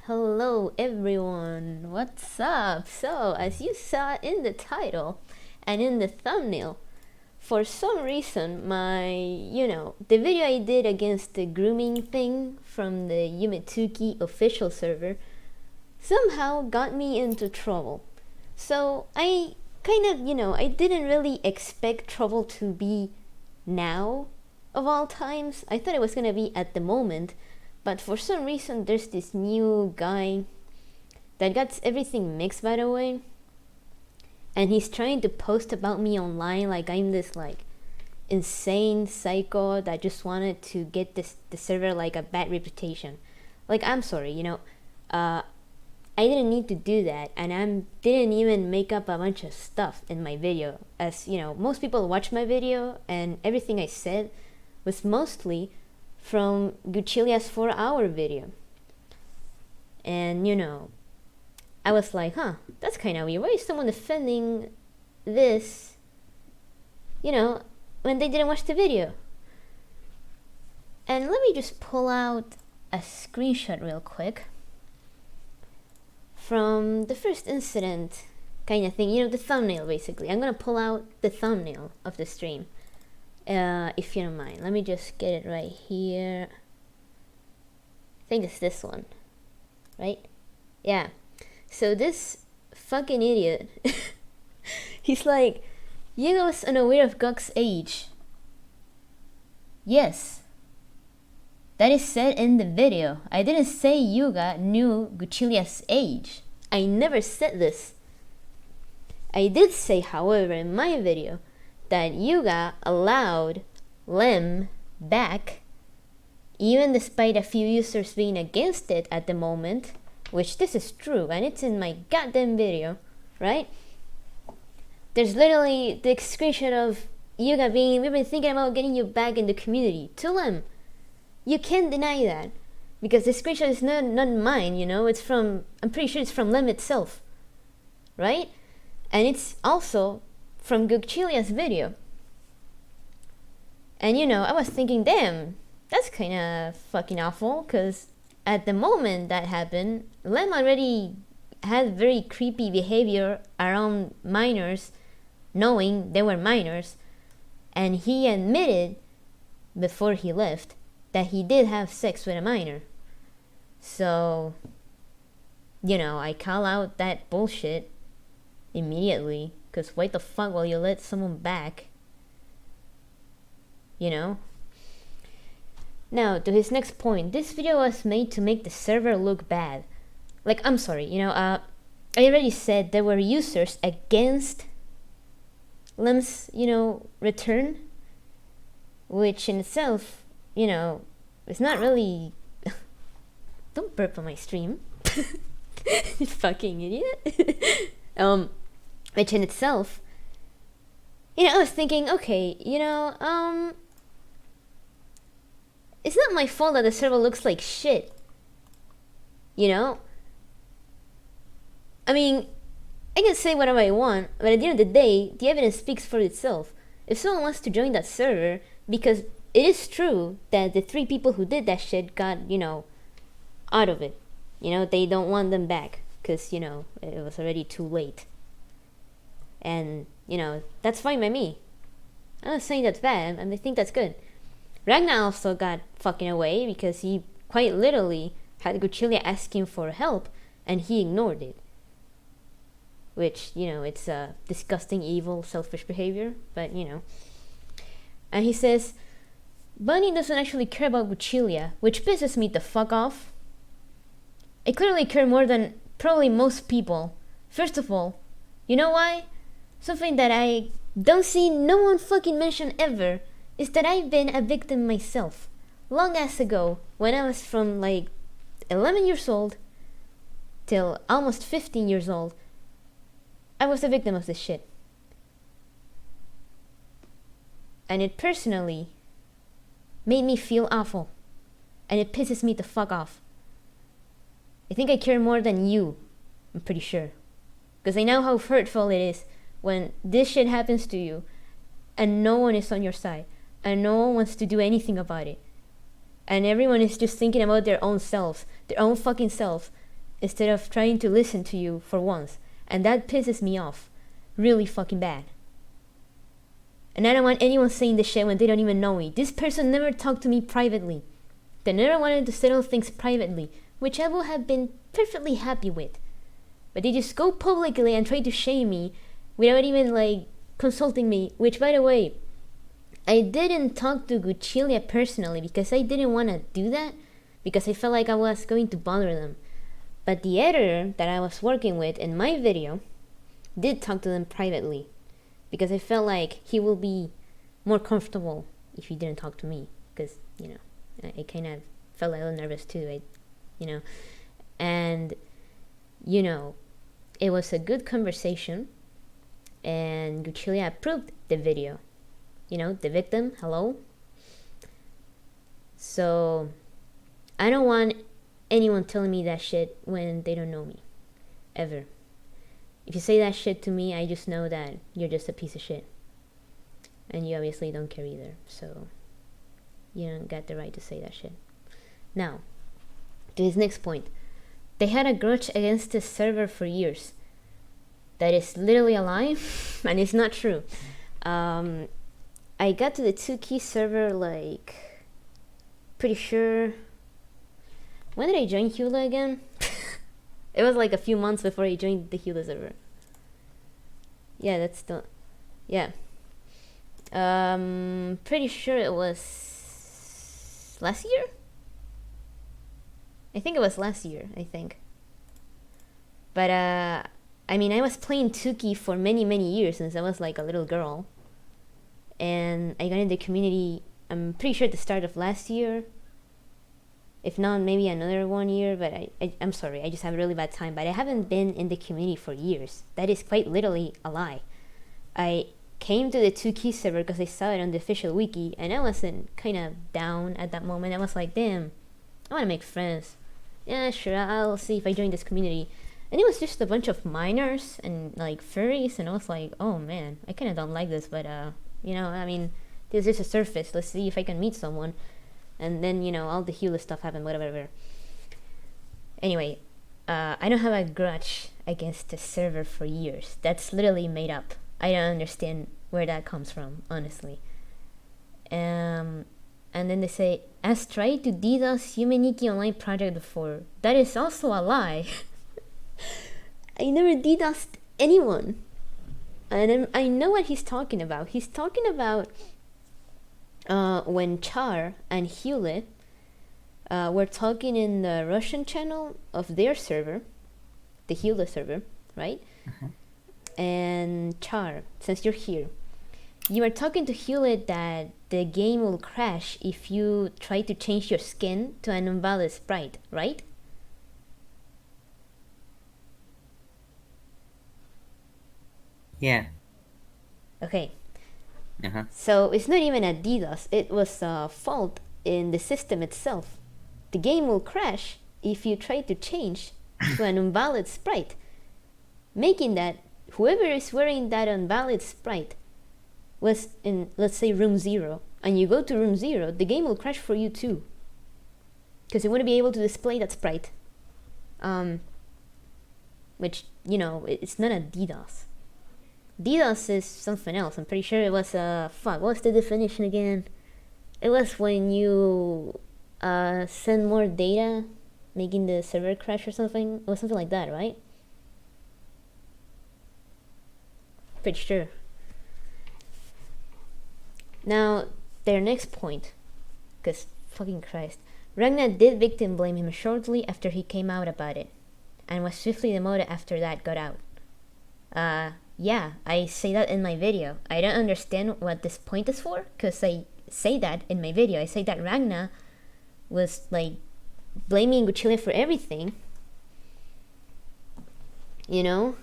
Hello everyone, what's up? So, as you saw in the title and in the thumbnail, for some reason the video I did against the grooming thing from the Yumetuki official server somehow got me into trouble. So, I didn't really expect trouble to be now of all times. I thought it was gonna be at the moment. But for some reason, there's this new guy that got everything mixed, by the way. And he's trying to post about me online like I'm this insane psycho that just wanted to get the server a bad reputation. I'm sorry, I didn't need to do that, and I didn't even make up a bunch of stuff in my video. As most people watch my video, and everything I said was mostly from Guchilia's 4-hour video. And I was like, that's kind of weird. Why is someone defending this, when they didn't watch the video? And let me just pull out a screenshot real quick from the first incident kind of thing, the thumbnail basically. I'm gonna pull out the thumbnail of the stream. If you don't mind, let me just get it right here. I think it's this one, right? Yeah. So this fucking idiot, he's like, Yuga was unaware of Gok's age. Yes, that is said in the video. I didn't say Yuga knew Guchilia's age. I never said this. I did say, however, in my video, that Yuga allowed Lem back, even despite a few users being against it at the moment, which this is true, and it's in my goddamn video, right? There's literally the screenshot of Yuga being, we've been thinking about getting you back in the community, to Lem. You can't deny that, because the screenshot is not mine, it's from, I'm pretty sure it's from Lem itself, right? And it's also from Guchilia's video. And I was thinking, damn, that's kind of fucking awful, because at the moment that happened, Lem already had very creepy behavior around minors, knowing they were minors, and he admitted before he left that he did have sex with a minor. So, I call out that bullshit immediately. Because why the fuck will you let someone back? Now, to his next point, this video was made to make the server look bad. I'm sorry, I already said there were users against Lem's, return. Which in itself, is not really... Don't burp on my stream. You fucking idiot. Which in itself, I was thinking, okay, it's not my fault that the server looks like shit. I mean, I can say whatever I want, but at the end of the day, the evidence speaks for itself. If someone wants to join that server, because it is true that the 3 people who did that shit got, out of it. They don't want them back, because, it was already too late. And, that's fine by me. I'm not saying that's bad, I think that's good. Ragnar also got fucking away because he quite literally had Guchilia ask him for help and he ignored it. Which, it's a disgusting, evil, selfish behavior, but, And he says, Bunny doesn't actually care about Guchilia, which pisses me the fuck off. I clearly care more than probably most people. First of all, you know why? Something that I don't see no one fucking mention ever is that I've been a victim myself. Long ass ago, when I was from 11 years old till almost 15 years old, I was a victim of this shit. And it personally made me feel awful. And it pisses me the fuck off. I think I care more than you, I'm pretty sure. Because I know how hurtful it is when this shit happens to you and no one is on your side and no one wants to do anything about it. And everyone is just thinking about their own selves, their own fucking selves. instead of trying to listen to you for once. And that pisses me off really fucking bad. And I don't want anyone saying this shit when they don't even know me. This person never talked to me privately. They never wanted to settle things privately, which I would have been perfectly happy with. But they just go publicly and try to shame me without even like consulting me. Which, by the way, I didn't talk to Guchilia personally because I didn't want to do that, because I felt like I was going to bother them. But the editor that I was working with in my video did talk to them privately, because I felt like he will be more comfortable if he didn't talk to me, because, you know, I kind of felt a little nervous too, and, you know, it was a good conversation, and Guchilia approved the video. You know, the victim, hello? So, I don't want anyone telling me that shit when they don't know me. Ever. If you say that shit to me, I just know that you're just a piece of shit. And you obviously don't care either. So, you don't get the right to say that shit. Now, to his next point. They had a grudge against the server for years. That is literally a lie, and it's not true. I got to the 2-key server, like, pretty sure... When did I join Hula again? It was like a few months before I joined the Hula server. Yeah, that's the... Yeah. Pretty sure it was... last year? I think it was last year, I think. But, I mean, I was playing 2-key for many, many years since I was like a little girl. And I got in the community, I'm pretty sure at the start of last year. If not, maybe another 1 year, but I'm sorry, I just have a really bad time. But I haven't been in the community for years. That is quite literally a lie. I came to the 2-key server because I saw it on the official wiki, and I wasn't kind of down at that moment. I was like, damn, I want to make friends. Yeah, sure, I'll see if I join this community. And it was just a bunch of minors and like furries, and I was like, oh man, I kind of don't like this, but you know, I mean, this is a surface. Let's see if I can meet someone. And then, you know, all the Hula stuff happened, whatever. Anyway, I don't have a grudge against the server for years. That's literally made up. I don't understand where that comes from, honestly. And then they say, as tried to DDoS Yumeniki online project before. That is also a lie. I never DDoSed anyone. And I know what he's talking about. He's talking about when Char and Hewlett were talking in the Russian channel of their server, the Hewlett server, right? And Char, since you're here, you were talking to Hewlett that the game will crash if you try to change your skin to an invalid sprite, right? Yeah. Okay. So it's not even a DDoS, it was a fault in the system itself. The game will crash if you try to change to an invalid sprite, making that whoever is wearing that invalid sprite was in, let's say, room 0, and you go to room 0, the game will crash for you too, because it wouldn't be able to display that sprite. Which, you know, it's not a DDoS. DDoS is something else. I'm pretty sure it was what's the definition again? It was when you send more data, making the server crash or something. It was something like that, right? Pretty sure. Now, their next point, because fucking Christ, Ragnar did victim blame him shortly after he came out about it, and was swiftly demoted after that got out. Yeah, I say that in my video. I don't understand what this point is for, because I say that in my video. I say that Ragnar was like blaming Guchile for everything, you know,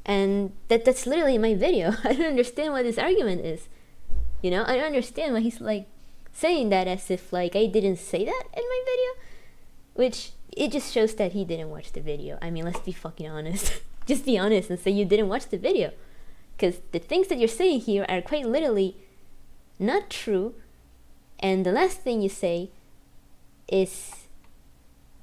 and that's literally my video. I don't understand what this argument is, you know. I don't understand why he's like saying that as if like I didn't say that in my video, which it just shows that he didn't watch the video. I mean, let's be fucking honest. Just be honest and say you didn't watch the video, because the things that you're saying here are quite literally not true, and the last thing you say is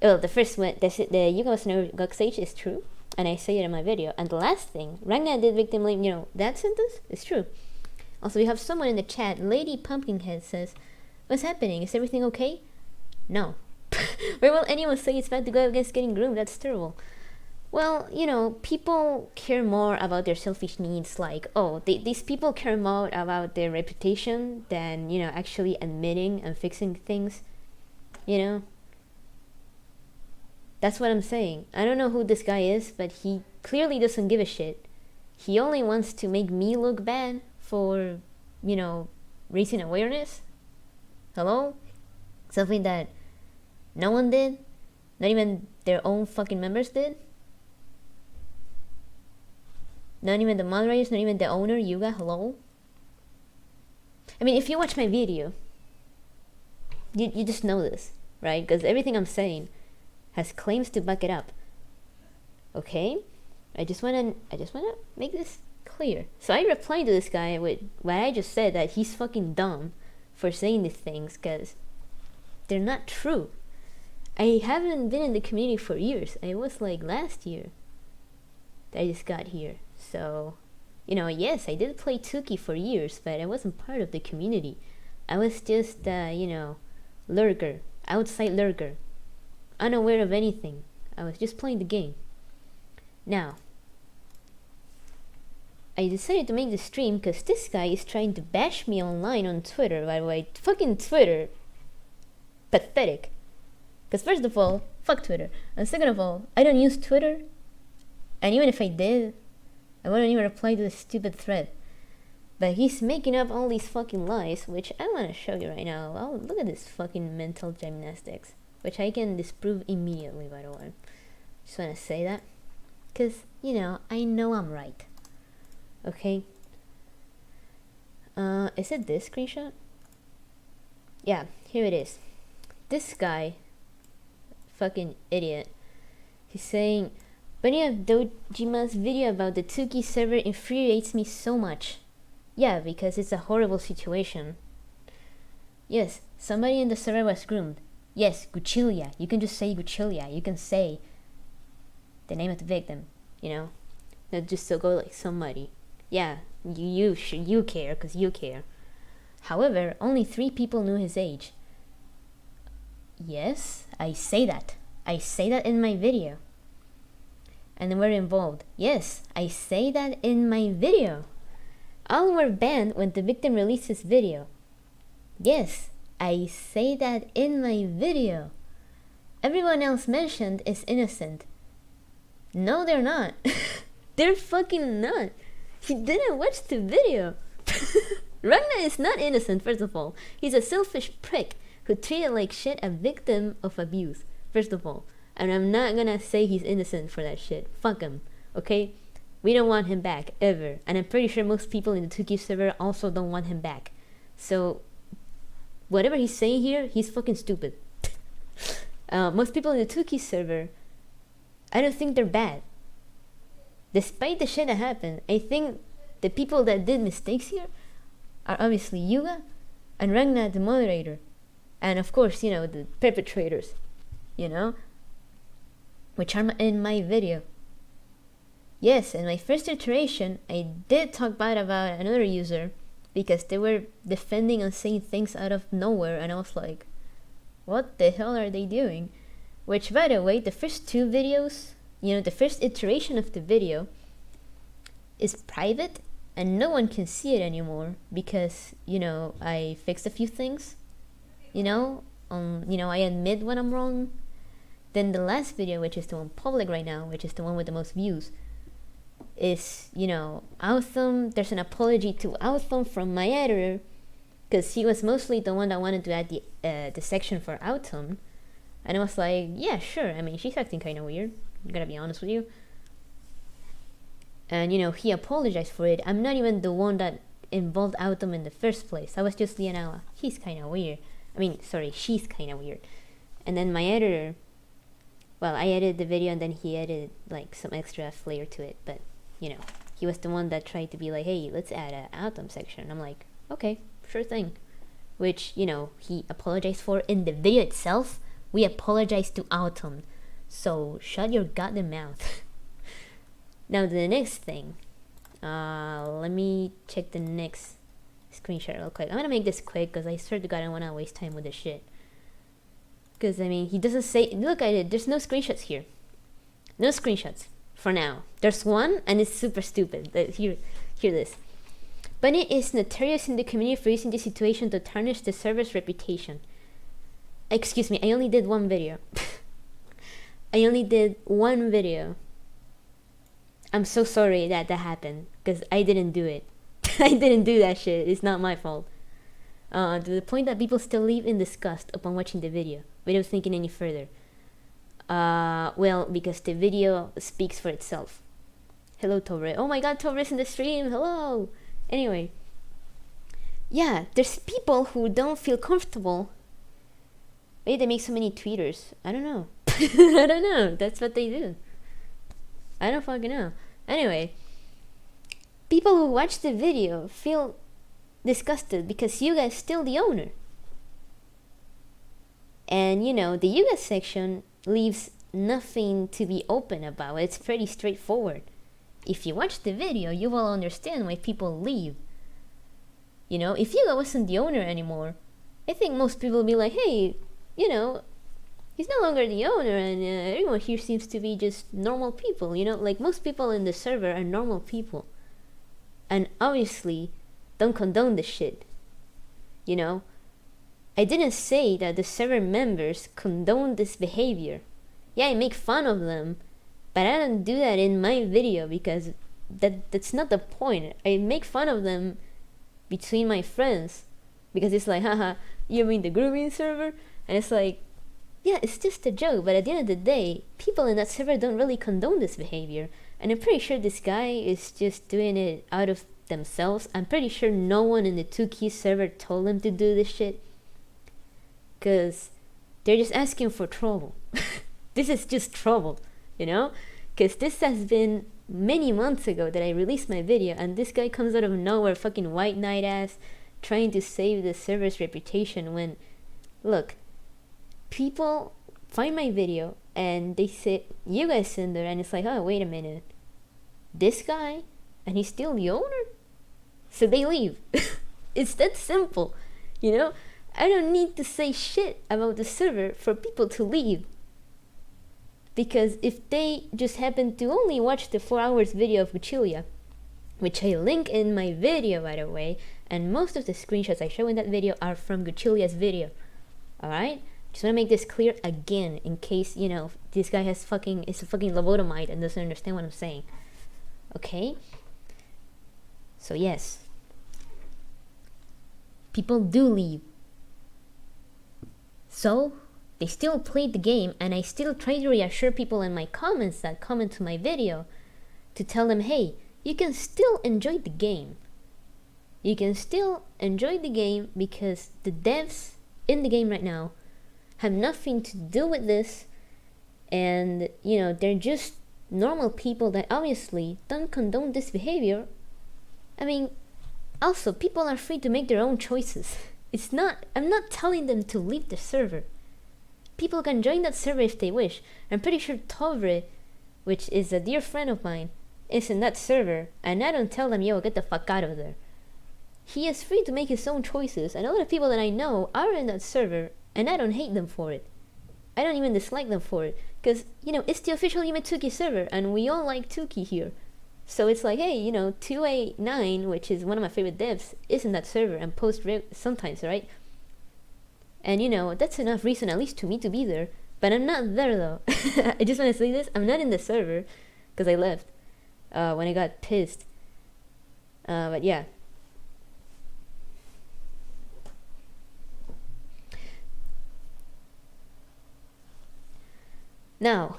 Well, the first one, the Yuga was never got stage is true, and I say it in my video. And the last thing, Ragnar did victim blame. You know that sentence is true. Also, we have someone in the chat. Lady Pumpkinhead says, "What's happening? Is everything okay?" No. Where will anyone say it's bad to go against getting groomed? That's terrible. Well, you know, people care more about their selfish needs. Like, oh, these people care more about their reputation than, you know, actually admitting and fixing things. You know? That's what I'm saying. I don't know who this guy is, but he clearly doesn't give a shit. He only wants to make me look bad for, you know, raising awareness. Hello? Something that no one did? Not even their own fucking members did? Not even the moderators, not even the owner, Yuga, hello? I mean, if you watch my video, you just know this, right? Because everything I'm saying has claims to back it up. Okay? I just wanna make this clear. So I replied to this guy with what I just said, that he's fucking dumb for saying these things, because they're not true. I haven't been in the community for years. It was like last year that I just got here. So, you know, yes, I did play Tuki for years, but I wasn't part of the community. I was just, you know, lurker, outside lurker, unaware of anything. I was just playing the game. Now, I decided to make the stream because this guy is trying to bash me online on Twitter. By the way, fucking Twitter. Pathetic. Because first of all, fuck Twitter. And second of all, I don't use Twitter. And even if I did, I wouldn't even reply to this stupid thread. But he's making up all these fucking lies, which I want to show you right now. Oh, look at this fucking mental gymnastics, which I can disprove immediately, by the way. Just want to say that. Because, you know I'm right. Okay? Is it this screenshot? Yeah, here it is. This guy, fucking idiot, he's saying, "Bunny of Dojima's video about the Tuki server infuriates me so much." Yeah, because it's a horrible situation. Yes, somebody in the server was groomed. Yes, Guchilia. You can just say Guchilia. You can say the name of the victim, you know? Not just so go like somebody. Yeah, you care, because you care. However, only 3 people knew his age. Yes, I say that. I say that in my video. And we're involved. Yes, I say that in my video. All were banned when the victim released his video. Yes, I say that in my video. Everyone else mentioned is innocent. No, they're not. They're fucking not. He didn't watch the video. Ragnar is not innocent, first of all. He's a selfish prick who treated like shit a victim of abuse, first of all. And I'm not gonna say he's innocent for that shit. Fuck him, okay? We don't want him back, ever. And I'm pretty sure most people in the Tuki server also don't want him back. So, whatever he's saying here, he's fucking stupid. Most people in the Tuki server, I don't think they're bad. Despite the shit that happened, I think the people that did mistakes here are obviously Yuga and Ragnar, the moderator. And of course, you know, the perpetrators, you know? Which are in my video. Yes, in my first iteration, I did talk bad about another user because they were defending and saying things out of nowhere, and I was like, what the hell are they doing? Which, by the way, the first 2 videos, you know, the first iteration of the video is private and no one can see it anymore because, you know, I fixed a few things, you know, I admit when I'm wrong. Then the last video, which is the one public right now, which is the one with the most views, is, you know, Autumn. There's an apology to Autumn from my editor, because he was mostly the one that wanted to add the section for Autumn, and I was like, yeah, sure. I mean, she's acting kind of weird. I'm gonna be honest with you. And you know, he apologized for it. I'm not even the one that involved Autumn in the first place. I was just, you know, he's kind of weird. I mean, sorry, she's kind of weird. And then my editor, well, I edited the video and then he edited like some extra flair to it, but you know, he was the one that tried to be like, hey, let's add an Autumn section. I'm like, okay, sure thing. Which, you know, he apologized for in the video itself. We apologize to Autumn. So shut your goddamn mouth. Now the next thing. Let me check the next screenshot real quick. I'm gonna make this quick because I swear to God I don't wanna waste time with this shit. Because I mean, he doesn't say. Look at it. There's no screenshots here. No screenshots for now. There's one, and it's super stupid. Hear this. Bunny is notorious in the community for using this situation to tarnish the server's reputation. Excuse me, I only did one video. I only did one video. I'm so sorry that happened, because I didn't do it. I didn't do that shit. It's not my fault. To the point that people still leave in disgust upon watching the video, without thinking any further. Well, because the video speaks for itself. Hello, Tovre. Oh my god, Tovre's in the stream. Hello. Anyway. Yeah, there's people who don't feel comfortable. Maybe they make so many tweeters. I don't know. I don't know. That's what they do. I don't fucking know. Anyway. People who watch the video feel disgusted because Yuga is still the owner. And you know, the Yuga section leaves nothing to be open about. It's pretty straightforward. If you watch the video, you will understand why people leave. You know, if Yuga wasn't the owner anymore, I think most people would be like, hey, you know, he's no longer the owner, and everyone here seems to be just normal people, you know? Like, most people in the server are normal people. And obviously, don't condone this shit. You know? I didn't say that the server members condone this behavior. Yeah, I make fun of them, but I don't do that in my video because that's not the point. I make fun of them between my friends because it's like, haha, you mean the grooming server? And it's like, yeah, it's just a joke, but at the end of the day, people in that server don't really condone this behavior. And I'm pretty sure this guy is just doing it out of themselves. I'm pretty sure no one in the 2Key server told him to do this shit. Because they're just asking for trouble. This is just trouble, you know? Because this has been many months ago that I released my video, and this guy comes out of nowhere, fucking white knight ass, trying to save the server's reputation when, look, people find my video and they say, you guys in there, and it's like, oh, wait a minute. This guy? And he's still the owner? So they leave. It's that simple, you know? I don't need to say shit about the server for people to leave. Because if they just happen to only watch the 4 hours video of Guchilia, which I link in my video, by the way, and most of the screenshots I show in that video are from Guchilia's video. Alright? Just want to make this clear again, in case, you know, this guy is a fucking lobotomite and doesn't understand what I'm saying. Okay? So yes. People do leave. So, they still played the game, and I still try to reassure people in my comments that comment to my video to tell them, hey, you can still enjoy the game. You can still enjoy the game because the devs in the game right now have nothing to do with this, and, you know, they're just normal people that obviously don't condone this behavior. I mean, also, people are free to make their own choices. I'm not telling them to leave the server. People can join that server if they wish. I'm pretty sure Tovre, which is a dear friend of mine, is in that server, and I don't tell them, yo, get the fuck out of there. He is free to make his own choices, and a lot of people that I know are in that server, and I don't hate them for it. I don't even dislike them for it, because, you know, it's the official Yume2Ki server, and we all like 2Ki here. So it's like, hey, you know, 2A9, which is one of my favorite devs, is in that server and posts sometimes, right? And, you know, that's enough reason, at least to me, to be there. But I'm not there, though. I just want to say this. I'm not in the server, because I left when I got pissed. But yeah. Now,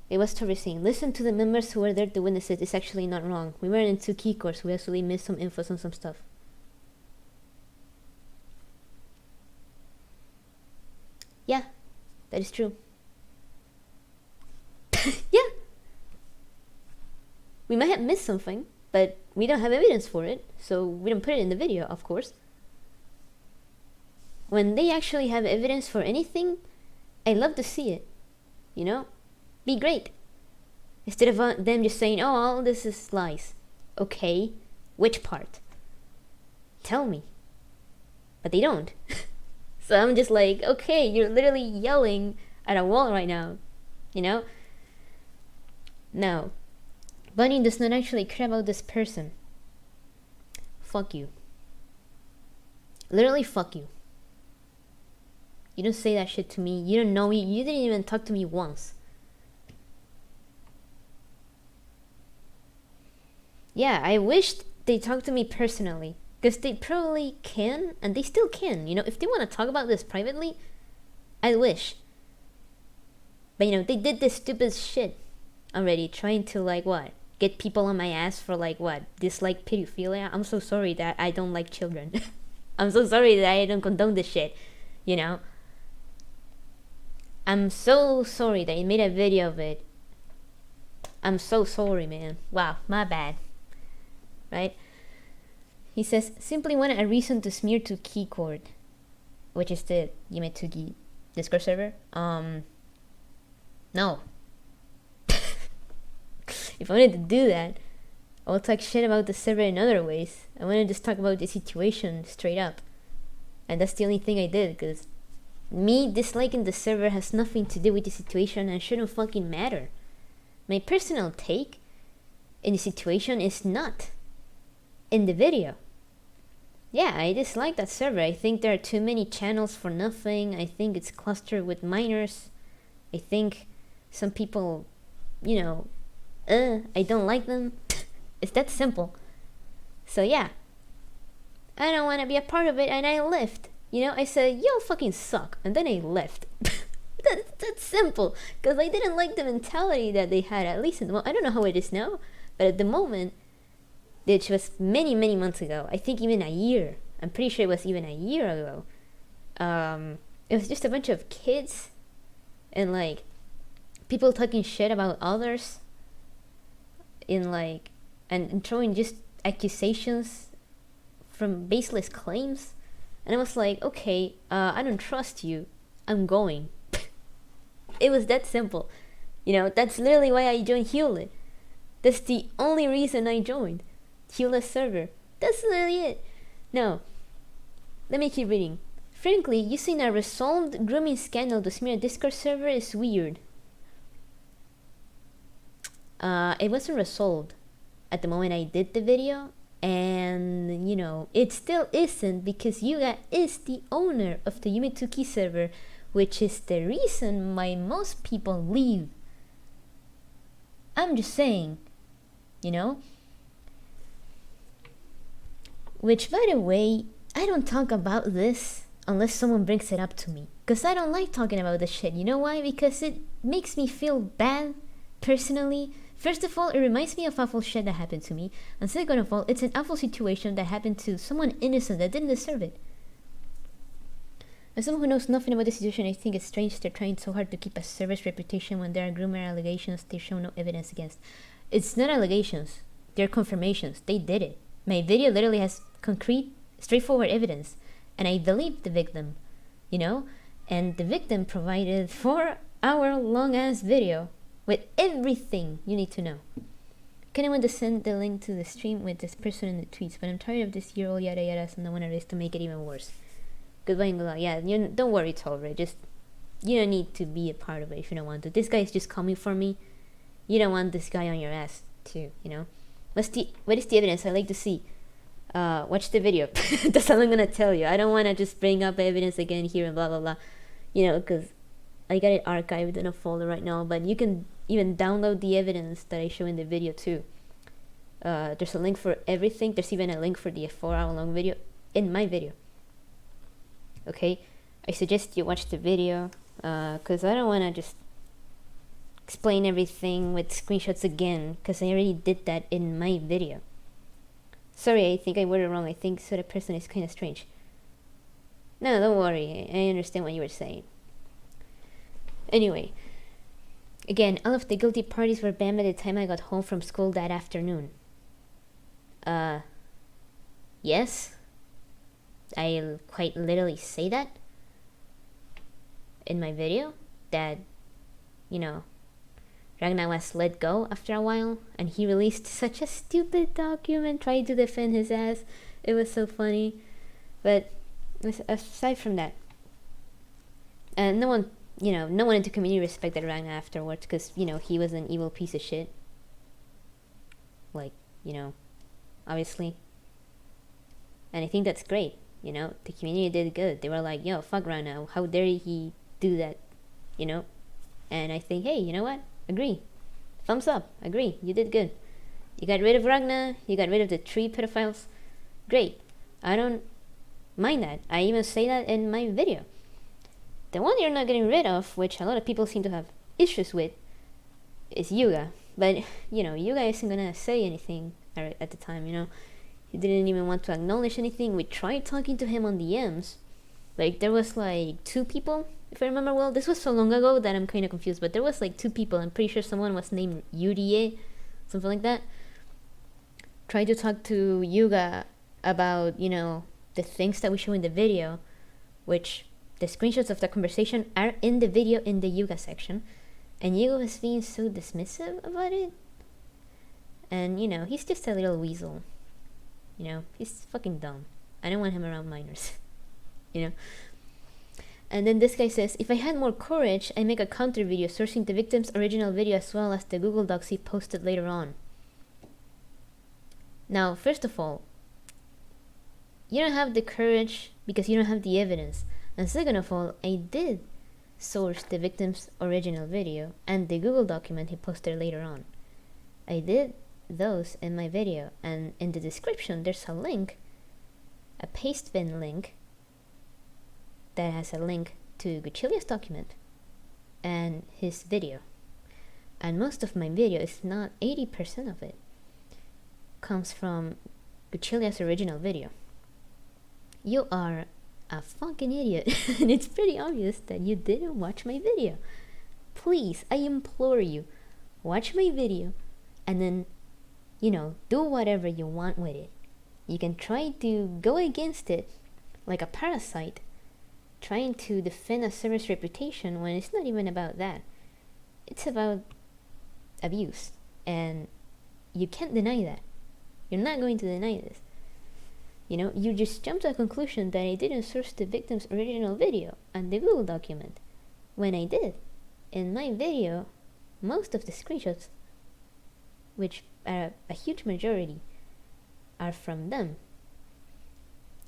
it was Tori saying, listen to the members who were there to witness it. It's actually not wrong. We weren't in 2Key course. We actually missed some infos on some stuff. Yeah, that is true. Yeah. We might have missed something, but we don't have evidence for it, so we don't put it in the video, of course. when they actually have evidence for anything, I love to see it. You know? Be great. Instead of them just saying, oh, all this is lies. Okay, which part? Tell me. But they don't. So I'm just like, okay, you're literally yelling at a wall right now. You know? No. Bunny does not actually care about this person. Fuck you. Literally fuck you. You don't say that shit to me. You don't know me. You didn't even talk to me once. Yeah, I wished they talked to me personally. Because they probably can, and they still can. You know, if they want to talk about this privately, I wish. But you know, they did this stupid shit already, trying to like what? Get people on my ass for like what? Dislike pedophilia? I'm so sorry that I don't like children. I'm so sorry that I don't condone this shit. You know? I'm so sorry that you made a video of it. I'm so sorry, man. Wow, my bad. Right? He says, simply wanted a reason to smear to keycord, which is the Yumetugi Discord server. No. If I wanted to do that, I would talk shit about the server in other ways. I want to just talk about the situation straight up. And that's the only thing I did, because me disliking the server has nothing to do with the situation and shouldn't fucking matter. My personal take in the situation is not in the video. Yeah, I dislike that server. I think there are too many channels for nothing. I think it's clustered with minors. I think some people, you know, I don't like them. It's that simple. So yeah, I don't want to be a part of it, and I left. You know, I said, y'all fucking suck, and then I left. That's simple, because I didn't like the mentality that they had, at least in the moment. I don't know how it is now, but at the moment, which was many, many months ago, I think even a year, I'm pretty sure it was even a year ago, it was just a bunch of kids, and like, people talking shit about others, in like, and throwing just accusations from baseless claims, and I was like, okay, I don't trust you, I'm going. It was that simple. You know, that's literally why I joined Hewlett. That's the only reason I joined Hewlett server. That's literally it. Now, let me keep reading. Frankly, using a resolved grooming scandal to smear a Discord server is weird. It wasn't resolved at the moment I did the video, and you know, it still isn't, because Yuga is the owner of the Yumetuki server, which is the reason why most people leave. I'm just saying, you know? Which, by the way, I don't talk about this unless someone brings it up to me. Because I don't like talking about this shit. You know why? Because it makes me feel bad, personally. First of all, it reminds me of awful shit that happened to me. And second of all, it's an awful situation that happened to someone innocent that didn't deserve it. As someone who knows nothing about the situation, I think it's strange they're trying so hard to keep a server's reputation when there are groomer allegations they show no evidence against. It's not allegations, they're confirmations. They did it. My video literally has concrete, straightforward evidence, and I believe the victim, you know? And the victim provided 4-hour long ass video with everything you need to know. Kinda want to send the link to the stream with this person in the tweets, but I'm tired of this year old yada yada, so no one is to make it even worse. Goodbye and good luck. Yeah, don't worry, it's over. Just, you don't need to be a part of it if you don't want to. This guy is just coming for me. You don't want this guy on your ass too, you know? What is the evidence? I like to see. Watch the video. That's all I'm gonna tell you. I don't wanna just bring up evidence again here and blah blah blah. You know, because I got it archived in a folder right now, but you can even download the evidence that I show in the video too. There's a link for everything. There's even a link for the 4-hour long video in my video. Okay, I suggest you watch the video, because I don't want to just explain everything with screenshots again, because I already did that in my video. Sorry, I think I worded it wrong. I think so the person is kind of strange. No, don't worry, I understand what you were saying. Anyway, again, all of the guilty parties were banned by the time I got home from school that afternoon. Yes? I'll quite literally say that. in my video that, you know, Ragnar was let go after a while, and he released such a stupid document trying to defend his ass. It was so funny. But aside from that, and no one in the community respected Ragnar afterwards, because, he was an evil piece of shit. Like, obviously. And I think that's great. The community did good. They were like, yo, fuck Ragnar. How dare he do that? And I think, hey, you know what? Agree. Thumbs up. Agree. You did good. You got rid of Ragnar. You got rid of the 3 pedophiles. Great. I don't mind that. I even say that in my video. The one you're not getting rid of, which a lot of people seem to have issues with, is Yuga. But, Yuga isn't gonna say anything at the time, He didn't even want to acknowledge anything. We tried talking to him on DMs. Like, there was, 2 people, if I remember well. This was so long ago that I'm kind of confused, but there was, 2 people. I'm pretty sure someone was named Yurie, something like that. Tried to talk to Yuga about, the things that we show in the video, which the screenshots of the conversation are in the video in the Yuga section. And Yuga was being so dismissive about it. And, he's just a little weasel. He's fucking dumb. I don't want him around minors. And then this guy says, if I had more courage, I'd make a counter video sourcing the victim's original video as well as the Google Docs he posted later on. Now, first of all, you don't have the courage because you don't have the evidence. And second of all, I did source the victim's original video and the Google document he posted later on. I did those in my video, and in the description there's a link, a pastebin link, that has a link to Guchilia's document and his video. And most of my video, if not 80% of it, comes from Guchilia's original video. You are a fucking idiot. And it's pretty obvious that you didn't watch my video. Please, I implore you, watch my video and then, do whatever you want with it. You can try to go against it like a parasite, trying to defend a server's reputation when it's not even about that. It's about abuse, and you can't deny that. You're not going to deny this. You just jumped to a conclusion that I didn't source the victim's original video and the Google document, when I did. In my video, most of the screenshots, which are a huge majority, are from them.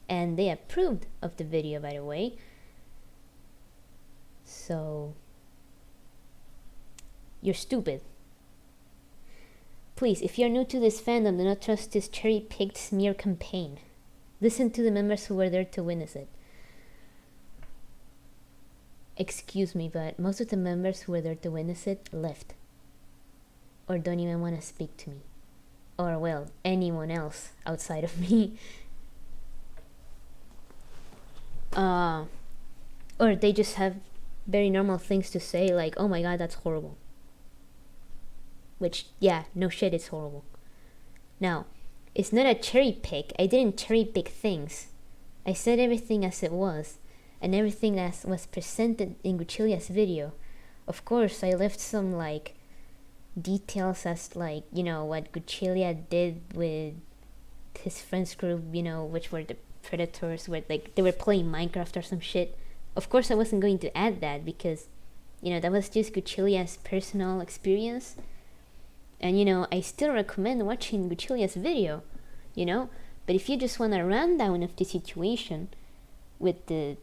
And they approved of the video, by the way. So, you're stupid. Please, if you're new to this fandom, do not trust this cherry-picked smear campaign. Listen to the members who were there to witness it. Excuse me, but most of the members who were there to witness it left. Or don't even want to speak to me. Or, well, anyone else outside of me. Or they just have very normal things to say, like, oh my god, that's horrible. Which, yeah, no shit, it's horrible. Now, it's not a cherry pick. I didn't cherry pick things. I said everything as it was, and everything that was presented in Guchilia's video. Of course, I left some, details as, what Guchilia did with his friends group, which were the predators, where, they were playing Minecraft or some shit. Of course, I wasn't going to add that because, that was just Guchilia's personal experience. And, I still recommend watching Guchilia's video, But if you just want a rundown of the situation with the,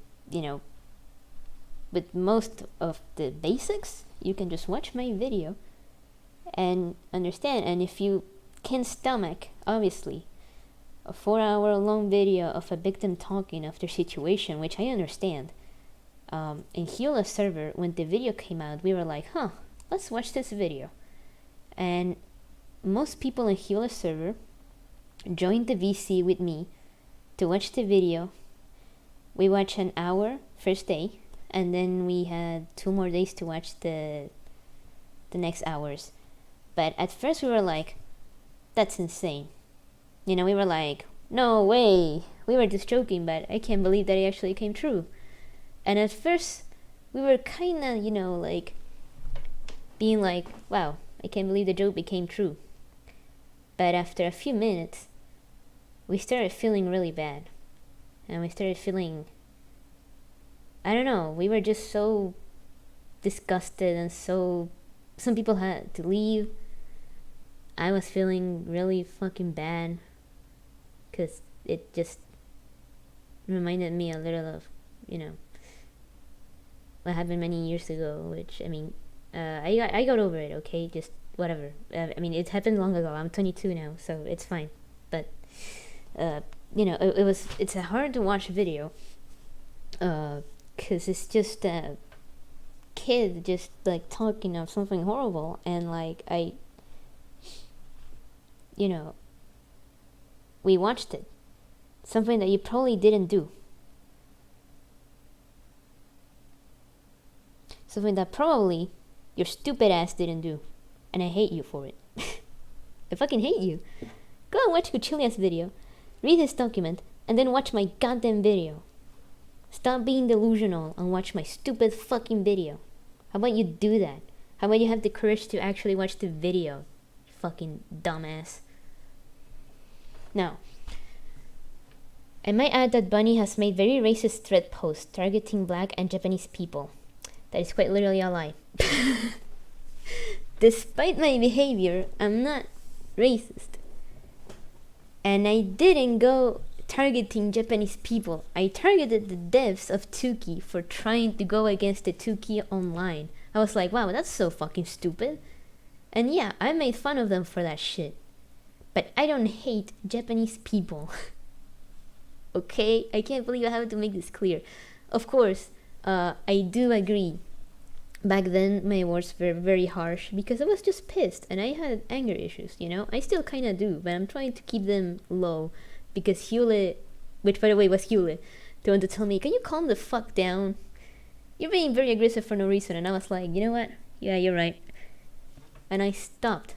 with most of the basics, you can just watch my video and understand. And if you can stomach, obviously, a 4-hour-long video of a victim talking of their situation, which I understand. In Hula's server, when the video came out, we were like, let's watch this video. And most people in Hula's server joined the VC with me to watch the video. We watched an hour first day, and then we had 2 more days to watch the next hours. But at first we were like, that's insane. We were like, no way. We were just joking, but I can't believe that it actually came true. And at first we were kinda, like, being like, wow, I can't believe the joke became true. But after a few minutes, we started feeling really bad. And we started feeling, I don't know, we were just so disgusted and so, some people had to leave. I was feeling really fucking bad because it just reminded me a little of, what happened many years ago, which, I mean, I got over it, okay? Just whatever. I mean, it happened long ago. I'm 22 now, so it's fine. But, it's a hard to watch video because it's just a kid just, like, talking of something horrible, and, like, we watched it. Something that you probably didn't do. Something that probably your stupid ass didn't do. And I hate you for it. I fucking hate you. Go and watch Cuchilia's video, read his document, and then watch my goddamn video. Stop being delusional and watch my stupid fucking video. How about you do that? How about you have the courage to actually watch the video? Fucking dumbass. Now, I might add that Bunny has made very racist thread posts targeting black and Japanese people. That is quite literally a lie. Despite my behavior, I'm not racist. And I didn't go targeting Japanese people. I targeted the devs of Tuki for trying to go against the Tuki online. I was like, wow, that's so fucking stupid. And yeah, I made fun of them for that shit. But I don't hate Japanese people. Okay? I can't believe I have to make this clear. Of course, I do agree. Back then, my words were very harsh because I was just pissed and I had anger issues, I still kind of do, but I'm trying to keep them low because Hewlett, which by the way was Hewlett, they wanted to tell me, can you calm the fuck down? You're being very aggressive for no reason. And I was like, you know what? Yeah, you're right. And I stopped.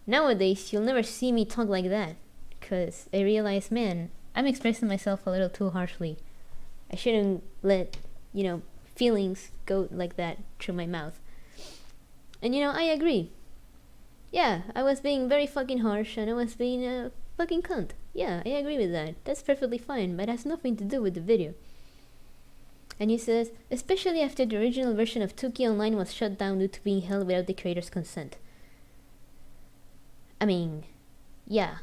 Nowadays, you'll never see me talk like that because I realized, man, I'm expressing myself a little too harshly. I shouldn't let, feelings go like that through my mouth. And I agree. Yeah, I was being very fucking harsh and I was being a fucking cunt. Yeah, I agree with that. That's perfectly fine, but it has nothing to do with the video. And he says, especially after the original version of Tuki Online was shut down due to being held without the creator's consent. I mean, yeah,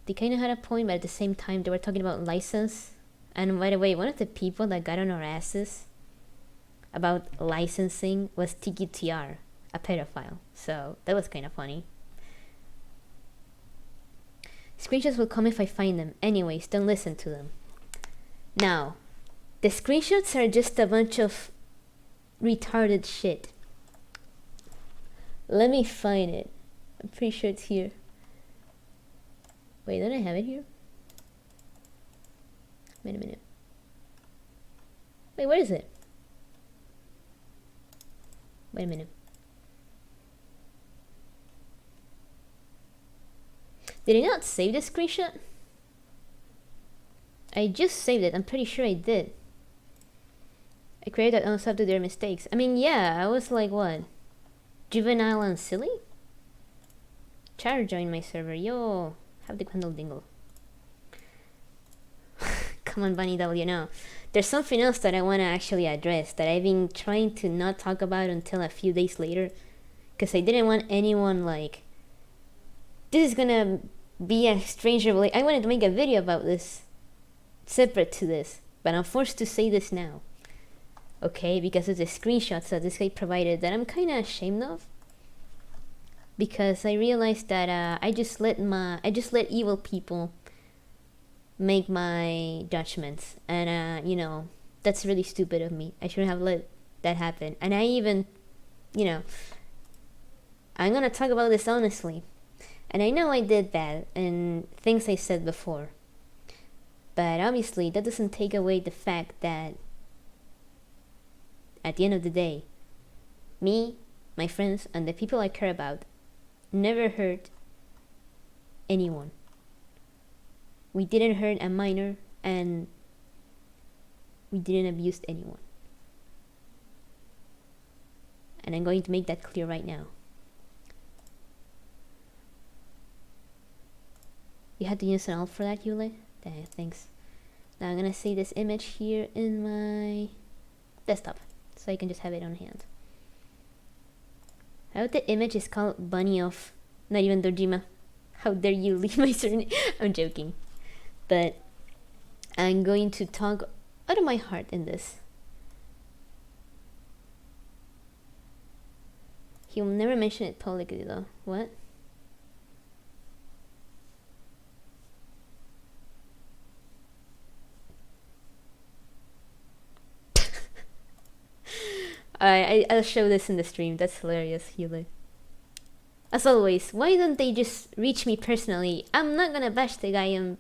they kind of had a point, but at the same time they were talking about license. And by the way, one of the people that got on our asses about licensing was TQTR, a pedophile. So that was kind of funny. Screenshots will come if I find them. Anyways, don't listen to them. Now, the screenshots are just a bunch of retarded shit. Let me find it. I'm pretty sure it's here. Wait, don't I have it here? Wait a minute. Wait, where is it? Wait a minute. Did I not save this screenshot? I just saved it. I'm pretty sure I did. I created that owns up to their mistakes. I mean, yeah, I was like, what? Juvenile and silly? Char joined my server. Yo, have the handle dingle. Come on, Bunny W. No. There's something else that I want to actually address that I've been trying to not talk about until a few days later. Because I didn't want anyone like, this is gonna be a stranger. I wanted to make a video about this separate to this. But I'm forced to say this now. Okay, because of the screenshots that this guy provided that I'm kind of ashamed of. Because I realized that I just let evil people make my judgments, and that's really stupid of me. I shouldn't have let that happen. And I even, I'm gonna talk about this honestly, and I know I did bad and things I said before, but obviously that doesn't take away the fact that at the end of the day, me, my friends, and the people I care about never hurt anyone. We didn't hurt a minor, and we didn't abuse anyone. And I'm going to make that clear right now. You had to use an alt for that, Yule? Thanks. Now I'm gonna save this image here in my desktop, so I can just have it on hand. I hope the image is called Bunny of not even Dojima. How dare you leave my surname? I'm joking. But I'm going to talk out of my heart in this. He will never mention it publicly though. What? I'll show this in the stream. That's hilarious, Hilo. As always, why don't they just reach me personally? I'm not gonna bash the guy and,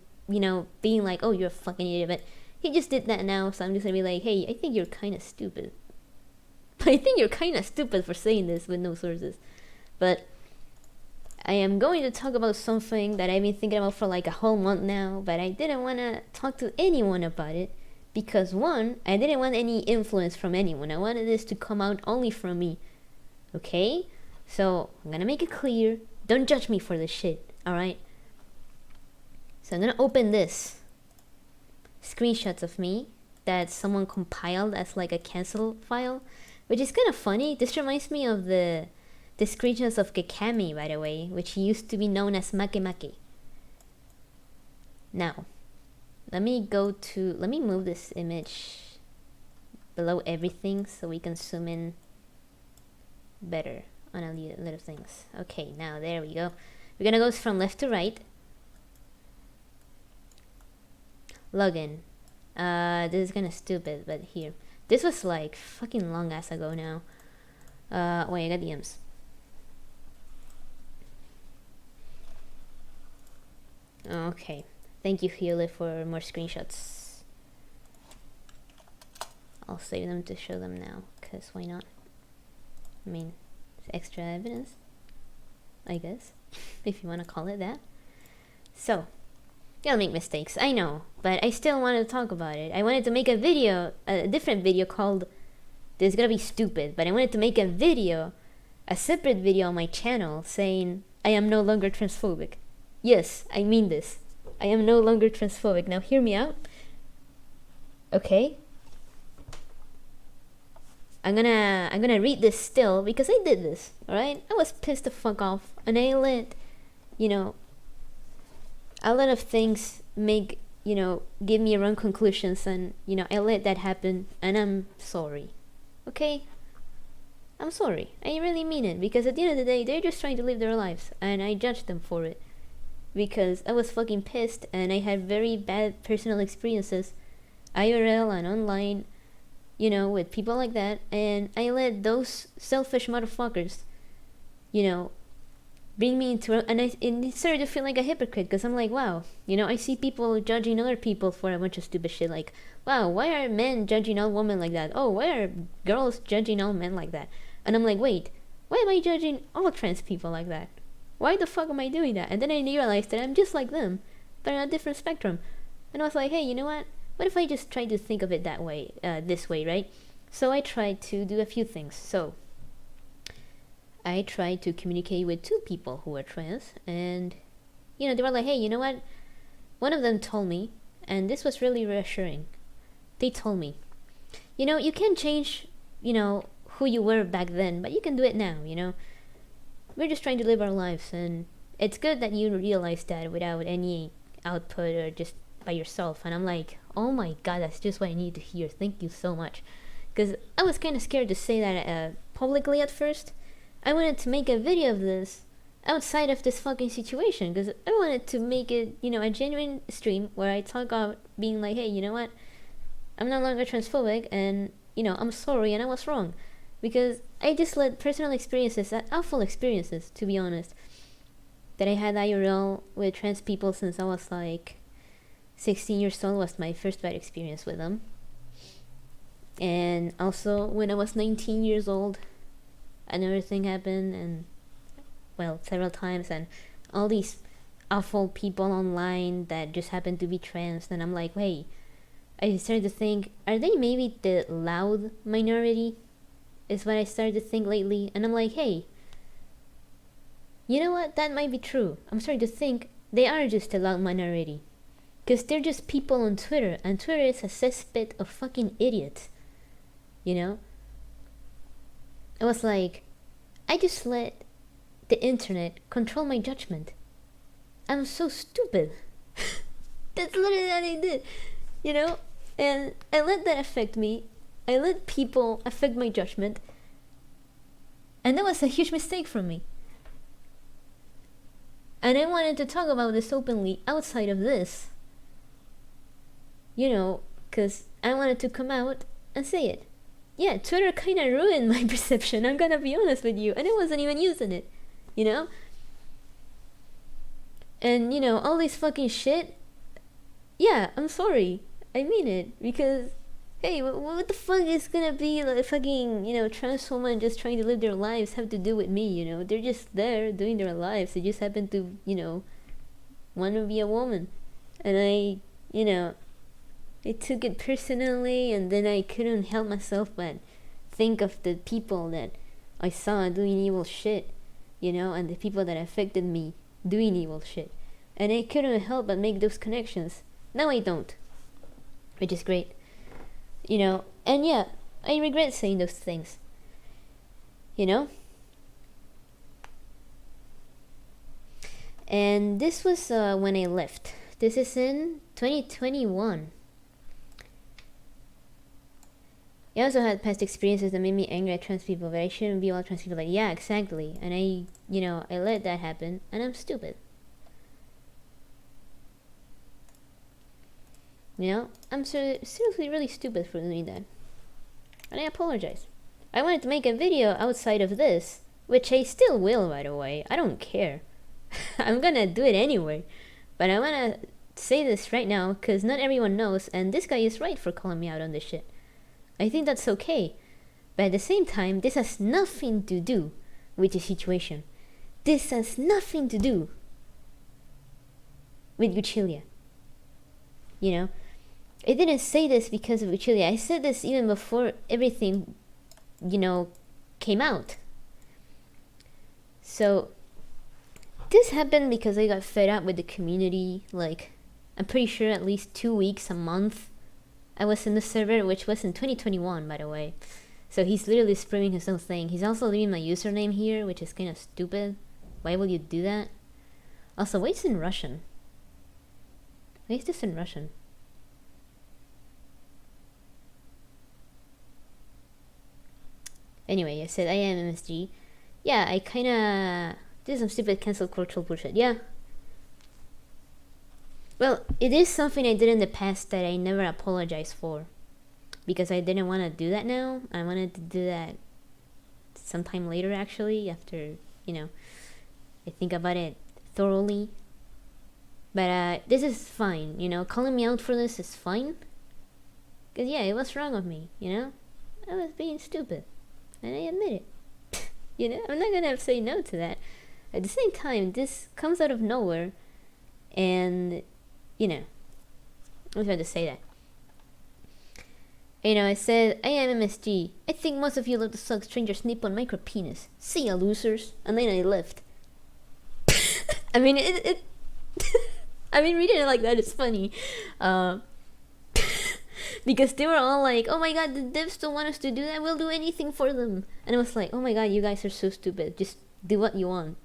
being like, oh, you're a fucking idiot, but he just did that now, so I'm just gonna be like, hey, I think you're kinda stupid. I think you're kinda stupid for saying this with no sources. But I am going to talk about something that I've been thinking about for like a whole month now, but I didn't wanna talk to anyone about it. Because one, I didn't want any influence from anyone. I wanted this to come out only from me. Okay? So, I'm gonna make it clear. Don't judge me for this shit, alright? So I'm gonna open this. Screenshots of me that someone compiled as like a cancel file. Which is kind of funny. This reminds me of the screenshots of Gekami, by the way. Which used to be known as Makemake. Now. Let me move this image below everything so we can zoom in better on a little things. Okay, now there we go. We're gonna go from left to right. Login. This is kinda stupid, but here. This was like fucking long ass ago now. Wait, I got DMs. Okay. Thank you, Hilo, for more screenshots. I'll save them to show them now, because why not? I mean, it's extra evidence, I guess, if you want to call it that. So, you'll make mistakes, I know, but I still wanted to talk about it. I wanted to make a video, a different video called This is gonna be stupid, but I wanted to make a video, a separate video on my channel saying I am no longer transphobic. Yes, I mean this. I am no longer transphobic. Now hear me out. Okay? I'm gonna read this still because I did this, alright? I was pissed the fuck off and I let, a lot of things make, give me wrong conclusions and, I let that happen and I'm sorry. Okay? I'm sorry. I really mean it because at the end of the day, they're just trying to live their lives and I judge them for it. Because I was fucking pissed and I had very bad personal experiences, IRL and online, with people like that, and I let those selfish motherfuckers, bring me into, and it started to feel like a hypocrite, because I'm like, wow, I see people judging other people for a bunch of stupid shit, like, wow, why are men judging all women like that? Oh, why are girls judging all men like that? And I'm like, wait, why am I judging all trans people like that? Why the fuck am I doing that? And then I realized that I'm just like them, but on a different spectrum. And I was like, hey, you know what? What if I just try to think of it that way, this way, right? So I tried to do a few things. So I tried to communicate with two people who were trans, and they were like, hey, you know what? One of them told me, and this was really reassuring. They told me, you can't change, who you were back then, but you can do it now, We're just trying to live our lives, and it's good that you realize that without any output or just by yourself. And I'm like, oh my god, that's just what I need to hear. Thank you so much. Because I was kind of scared to say that publicly at first. I wanted to make a video of this outside of this fucking situation, because I wanted to make it, a genuine stream where I talk about being like, hey, you know what? I'm no longer transphobic, and, I'm sorry, and I was wrong. Because I just let personal experiences, awful experiences, to be honest, that I had IRL with trans people since I was like 16 years old was my first bad experience with them. And also when I was 19 years old, another thing happened, and several times, and all these awful people online that just happened to be trans, and I'm like, hey, I started to think, are they maybe the loud minority? is what I started to think lately. And I'm like, hey, you know what? That might be true. I'm starting to think they are just a loud minority. Because they're just people on Twitter. And Twitter is a cesspit of fucking idiots. You know? I was like, I just let the internet control my judgment. I'm so stupid. That's literally what I did. You know? And I let that affect me. I let people affect my judgment. And that was a huge mistake from me. And I wanted to talk about this openly outside of this. You know, because I wanted to come out and say it. Yeah, Twitter kind of ruined my perception, I'm gonna be honest with you. And I wasn't even using it, you know? And, you know, all this fucking shit. Yeah, I'm sorry. I mean it. Because, hey, what the fuck is gonna be like fucking, you know, trans woman just trying to live their lives have to do with me, you know? They're just there doing their lives. They just happen to, you know, want to be a woman. And I, you know, I took it personally, and then I couldn't help myself but think of the people that I saw doing evil shit, you know, and the people that affected me doing evil shit. And I couldn't help but make those connections. Now I don't, which is great, you know. And yeah, I regret saying those things, you know. And this was when I left. This is in 2021. I also had past experiences that made me angry at trans people, but I shouldn't be all trans people. Like, yeah, exactly. And I, you know, I let that happen, and I'm stupid. You know, I'm seriously really stupid for doing that. And I apologize. I wanted to make a video outside of this, which I still will, by the way. I don't care. I'm gonna do it anyway. But I wanna say this right now, because not everyone knows, and this guy is right for calling me out on this shit. I think that's okay. But at the same time, this has nothing to do with the situation. This has nothing to do with Uchilia. You know? I didn't say this because of Uchilia. I said this even before everything, you know, came out. So, this happened because I got fed up with the community. Like, I'm pretty sure at least 2 weeks, a month, I was in the server, which was in 2021, by the way. So he's literally spreading his own thing. He's also leaving my username here, which is kind of stupid. Why will you do that? Also, why is it in Russian? Why is this in Russian? Anyway, I said I am MSG. Yeah, I kinda did some stupid cancel cultural bullshit. Yeah. Well, it is something I did in the past that I never apologized for. Because I didn't want to do that now. I wanted to do that sometime later, actually, after, you know, I think about it thoroughly. But this is fine, you know. Calling me out for this is fine. Because, yeah, it was wrong of me, you know. I was being stupid. And I admit it. You know, I'm not going to say no to that. At the same time, this comes out of nowhere. And, you know, I was about to say that. You know, I said, I am MSG. I think most of you love to suck strangers' nip on micro penis. See ya, losers. And then I left. I mean, it I mean, reading it like that is funny. Because they were all like, oh my god, the devs don't want us to do that. We'll do anything for them. And I was like, oh my god, you guys are so stupid. Just do what you want.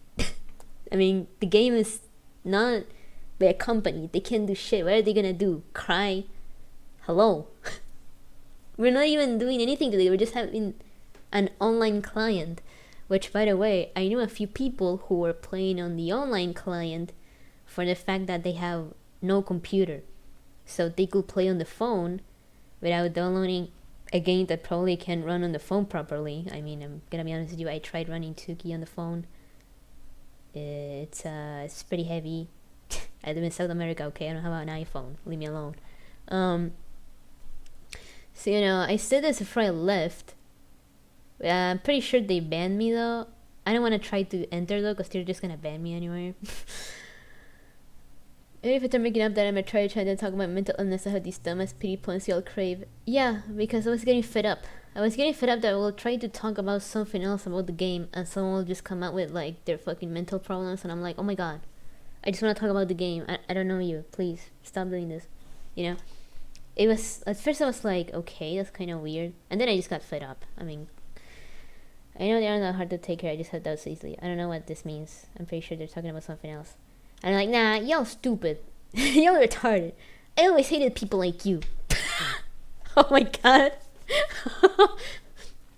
I mean, the game is not by a company. They can't do shit. What are they gonna do? Cry? Hello? We're not even doing anything today. We're just having an online client. Which, by the way, I knew a few people who were playing on the online client for the fact that they have no computer. So they could play on the phone without downloading a game that probably can't run on the phone properly. I mean, I'm gonna be honest with you, I tried running Tuki on the phone. It's pretty heavy. I live in South America, okay? I don't have an iPhone. Leave me alone. So, you know, I said this before I left. I'm pretty sure they banned me, though. I don't want to try to enter, though, because they're just gonna ban me anyway. Maybe if I'm making up that I'm gonna try to talk about mental illness, I have these dumbass pity points y'all crave. Yeah, because I was getting fed up. I was getting fed up that we'll try to talk about something else about the game, and someone will just come out with like their fucking mental problems, and I'm like, oh my god, I just want to talk about the game. I don't know you. Please stop doing this. You know, it was at first I was like, okay, that's kind of weird, and then I just got fed up. I mean, I know they aren't that hard to take care. I just had doubts easily. I don't know what this means. I'm pretty sure they're talking about something else. And I'm like, nah, y'all stupid. Y'all retarded. I always hated people like you. Oh my god.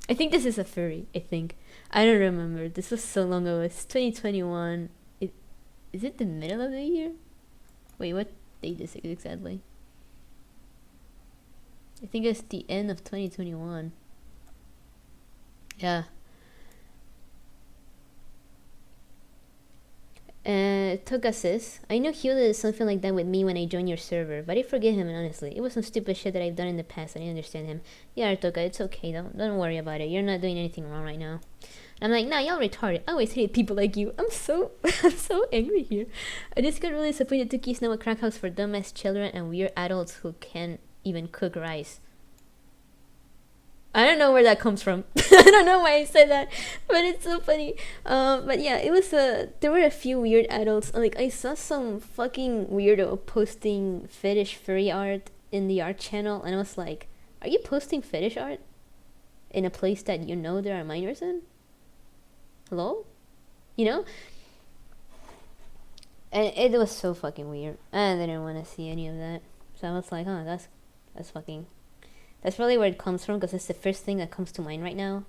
I think this is a furry, I think. I don't remember. This was so long ago. It's 2021. Is it the middle of the year? Wait, what date is it exactly? I think it's the end of 2021. Yeah. Toga says, I know Hugh did something like that with me when I joined your server, but I forgive him, honestly. It was some stupid shit that I've done in the past, and I understand him. Yeah, Toga, it's okay, don't worry about it. You're not doing anything wrong right now. And I'm like, nah, y'all retarded. I always hated people like you. I'm so angry here. I just got really disappointed Tuki's now a crack house for dumbass children and weird adults who can't even cook rice. I don't know where that comes from. I don't know why I said that, but it's so funny. But yeah, it was there were a few weird adults. Like I saw some fucking weirdo posting fetish furry art in the art channel, and I was like, "Are you posting fetish art in a place that you know there are minors in? Hello, you know?" And it was so fucking weird. I didn't want to see any of that, so I was like, "Huh, that's fucking." That's probably where it comes from, because it's the first thing that comes to mind right now.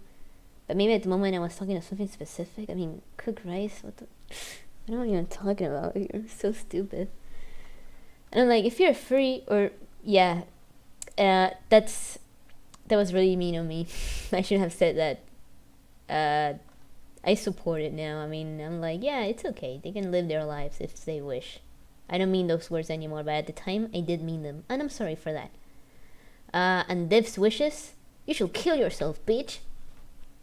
But maybe at the moment I was talking to something specific. I mean, cook rice? What the... I don't know what I'm even talking about here. So stupid. And I'm like, if you're a furry, or... Yeah. That was really mean of me. I shouldn't have said that. I support it now. I mean, I'm like, yeah, it's okay. They can live their lives if they wish. I don't mean those words anymore, but at the time, I did mean them. And I'm sorry for that. And Div's wishes, you should kill yourself, bitch.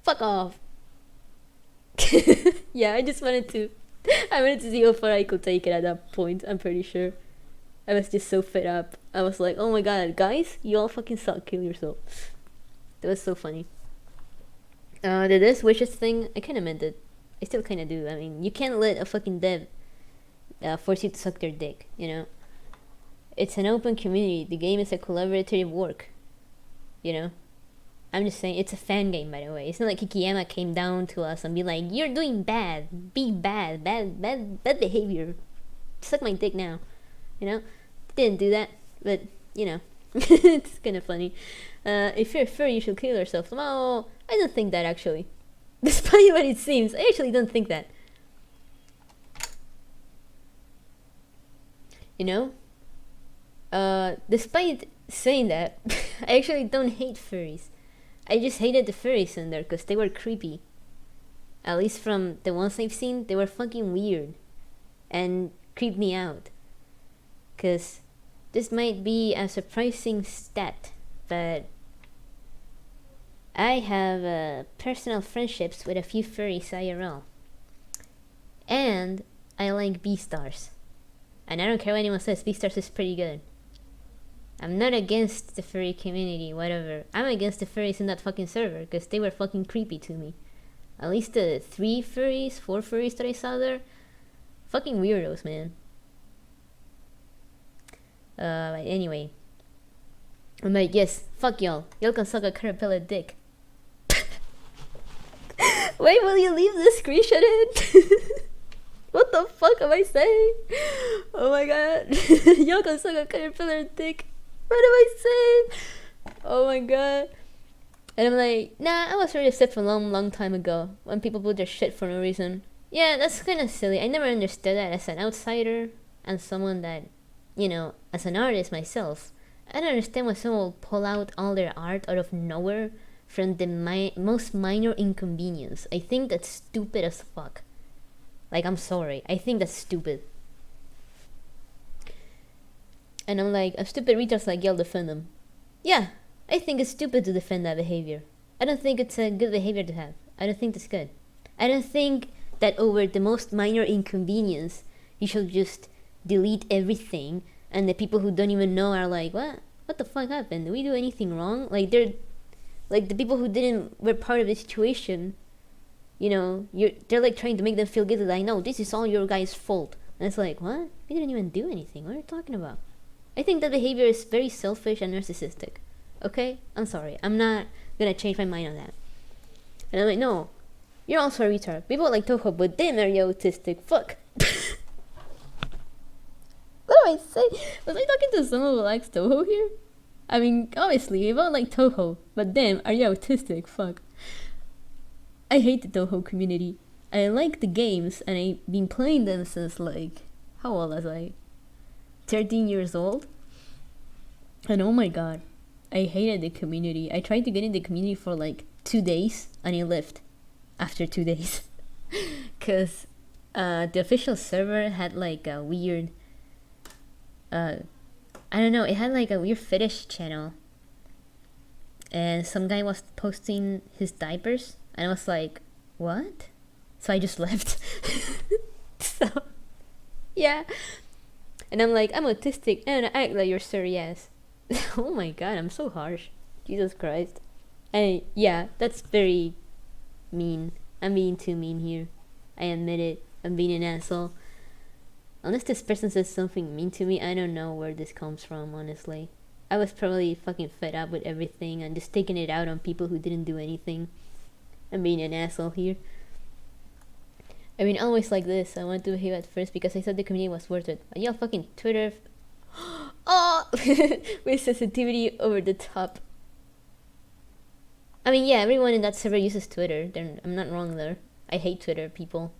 Fuck off. Yeah, I wanted to see how far I could take it at that point. I'm pretty sure. I was just so fed up. I was like, oh my god, guys, you all fucking suck. Kill yourself. That was so funny. The Div's wishes thing, I kind of meant it. I still kind of do. I mean, you can't let a fucking Div force you to suck their dick, you know? It's an open community. The game is a collaborative work. You know? I'm just saying, it's a fan game, by the way. It's not like Kikiyama came down to us and be like, you're doing bad. Be bad. Bad behavior. Suck my dick now. You know? Didn't do that. But, you know. It's kind of funny. If you're a furry, you should kill yourself. Well, I don't think that, actually. Despite what it seems, I actually don't think that. You know? Despite saying that, I actually don't hate furries. I just hated the furries in there because they were creepy. At least from the ones I've seen, they were fucking weird. And creeped me out. Because this might be a surprising stat, but I have personal friendships with a few furries IRL. And I like Beastars. And I don't care what anyone says, Beastars is pretty good. I'm not against the furry community, whatever. I'm against the furries in that fucking server, because they were fucking creepy to me. At least the 4 furries that I saw there, fucking weirdos, man. But anyway. I'm like, yes, fuck y'all. Y'all can suck a caterpillar dick. Wait, will you leave the screenshot in? What the fuck am I saying? Oh my god. Y'all can suck a caterpillar dick. What am I saying? Oh my god. And I'm like, nah, I was already upset from a long time ago when people put their shit for no reason. Yeah, that's kind of silly. I never understood that as an outsider and someone that, you know, as an artist myself. I don't understand why someone will pull out all their art out of nowhere from the most minor inconvenience. I think that's stupid as fuck. Like, I'm sorry. I think that's stupid. And I'm like, a stupid retards like y'all defend them. Yeah, I think it's stupid to defend that behavior. I don't think it's a good behavior to have. I don't think that's good. I don't think that over the most minor inconvenience, you should just delete everything, and the people who don't even know are like, what the fuck happened? Did we do anything wrong? Like, they're like the people who didn't were part of the situation, they're like trying to make them feel guilty, like, no, this is all your guys' fault. And it's like, what? We didn't even do anything. What are you talking about? I think that behavior is very selfish and narcissistic. Okay? I'm sorry. I'm not gonna change my mind on that. And I'm like, no, you're also a retard. People like Toho, but them are autistic. Fuck. What do I say? Was I talking to someone who likes Toho here? I mean, obviously, we both like Toho, but damn, are you autistic? Fuck. I hate the Toho community. I like the games, and I've been playing them since, like, how old was I? 13 years old? And oh my god, I hated the community. I tried to get in the community for like 2 days, and I left after 2 days. Because the official server had like a weird, I don't know, it had like a weird fetish channel. And some guy was posting his diapers, and I was like, what? So I just left. So, yeah. And I'm like, I'm autistic, and I act like you're sir, yes. Oh my god, I'm so harsh. Jesus Christ. And yeah, that's very mean. I'm being too mean here. I admit it. I'm being an asshole. Unless this person says something mean to me, I don't know where this comes from, honestly. I was probably fucking fed up with everything and just taking it out on people who didn't do anything. I'm being an asshole here. I mean, always like this. I wanted to behave at first because I thought the community was worth it. But y'all fucking Twitter. Oh! With sensitivity over the top. I mean, yeah, everyone in that server uses Twitter. I'm not wrong there. I hate Twitter, people.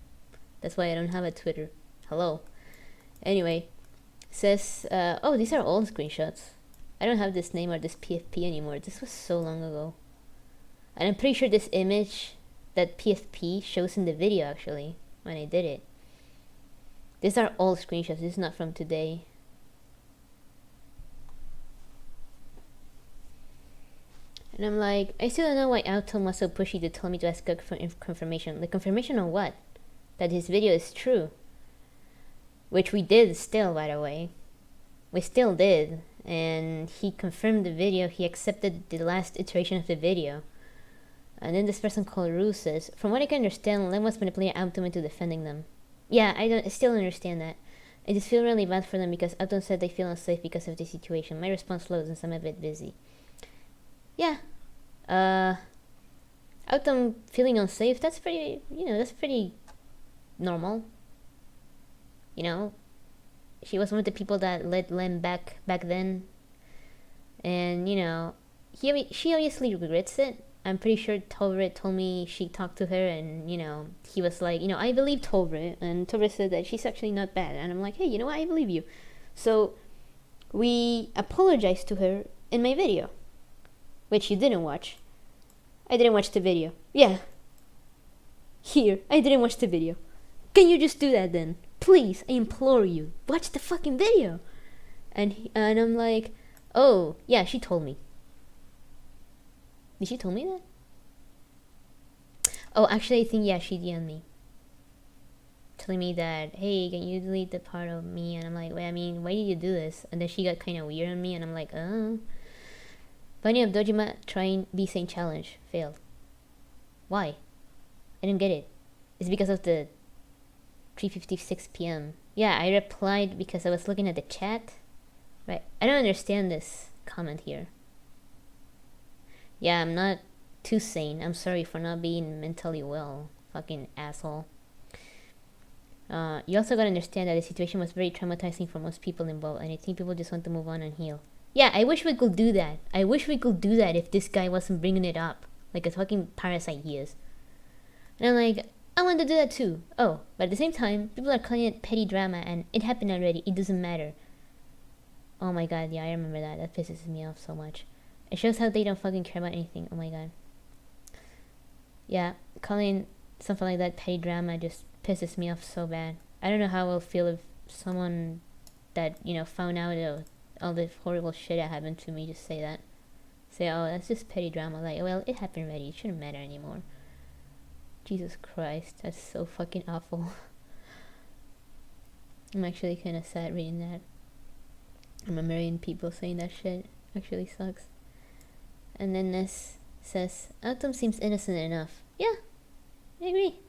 That's why I don't have a Twitter. Hello. Anyway, says, oh, these are old screenshots. I don't have this name or this PFP anymore. This was so long ago. And I'm pretty sure this image, that PFP, shows in the video, actually, when I did it. These are old screenshots. This is not from today. And I'm like, I still don't know why Autumn was so pushy to tell me to ask Cook for confirmation. Like, confirmation on what? That his video is true. Which we did still, by the way. We still did. And he confirmed the video. He accepted the last iteration of the video. And then this person called Rue says, from what I can understand, Lem was manipulating Autumn into defending them. Yeah, I still understand that. I just feel really bad for them because Autumn said they feel unsafe because of the situation. My response flows since I'm a bit busy. Yeah. Autumn feeling unsafe, that's pretty, that's pretty normal. She was one of the people that led Lem back then. And, she obviously regrets it. I'm pretty sure Tovret told me she talked to her and, he was like, I believe Tovret. And Tovret said that she's actually not bad. And I'm like, hey, you know what? I believe you. So we apologized to her in my video, which you didn't watch. I didn't watch the video. Yeah. Here, I didn't watch the video. Can you just do that then? Please, I implore you. Watch the fucking video. And I'm like, oh, yeah, she told me. Did she tell me that? Oh, actually, I think, yeah, she DM'd me. Telling me that, hey, can you delete the part of me? And I'm like, wait, I mean, why did you do this? And then she got kind of weird on me, and I'm like, Bunny of Dojima trying B-Sane challenge. Failed. Why? I didn't get it. It's because of the 3:56 p.m. Yeah, I replied because I was looking at the chat. Right. I don't understand this comment here. Yeah, I'm not too sane. I'm sorry for not being mentally well. Fucking asshole. You also gotta understand that the situation was very traumatizing for most people involved, and I think people just want to move on and heal. Yeah, I wish we could do that. I wish we could do that if this guy wasn't bringing it up. Like a fucking parasite he is. And I'm like, I want to do that too. Oh, but at the same time, people are calling it petty drama, and it happened already. It doesn't matter. Oh my god, yeah, I remember that. That pisses me off so much. It shows how they don't fucking care about anything. Oh my god. Yeah, calling something like that petty drama just pisses me off so bad. I don't know how I'll feel if someone that, found out all the horrible shit that happened to me just say that. Say, oh, that's just petty drama. Like, well, it happened already. It shouldn't matter anymore. Jesus Christ, that's so fucking awful. I'm actually kind of sad reading that. I'm a million people saying that shit actually sucks. And then Ness says, Autumn seems innocent enough. Yeah, I agree.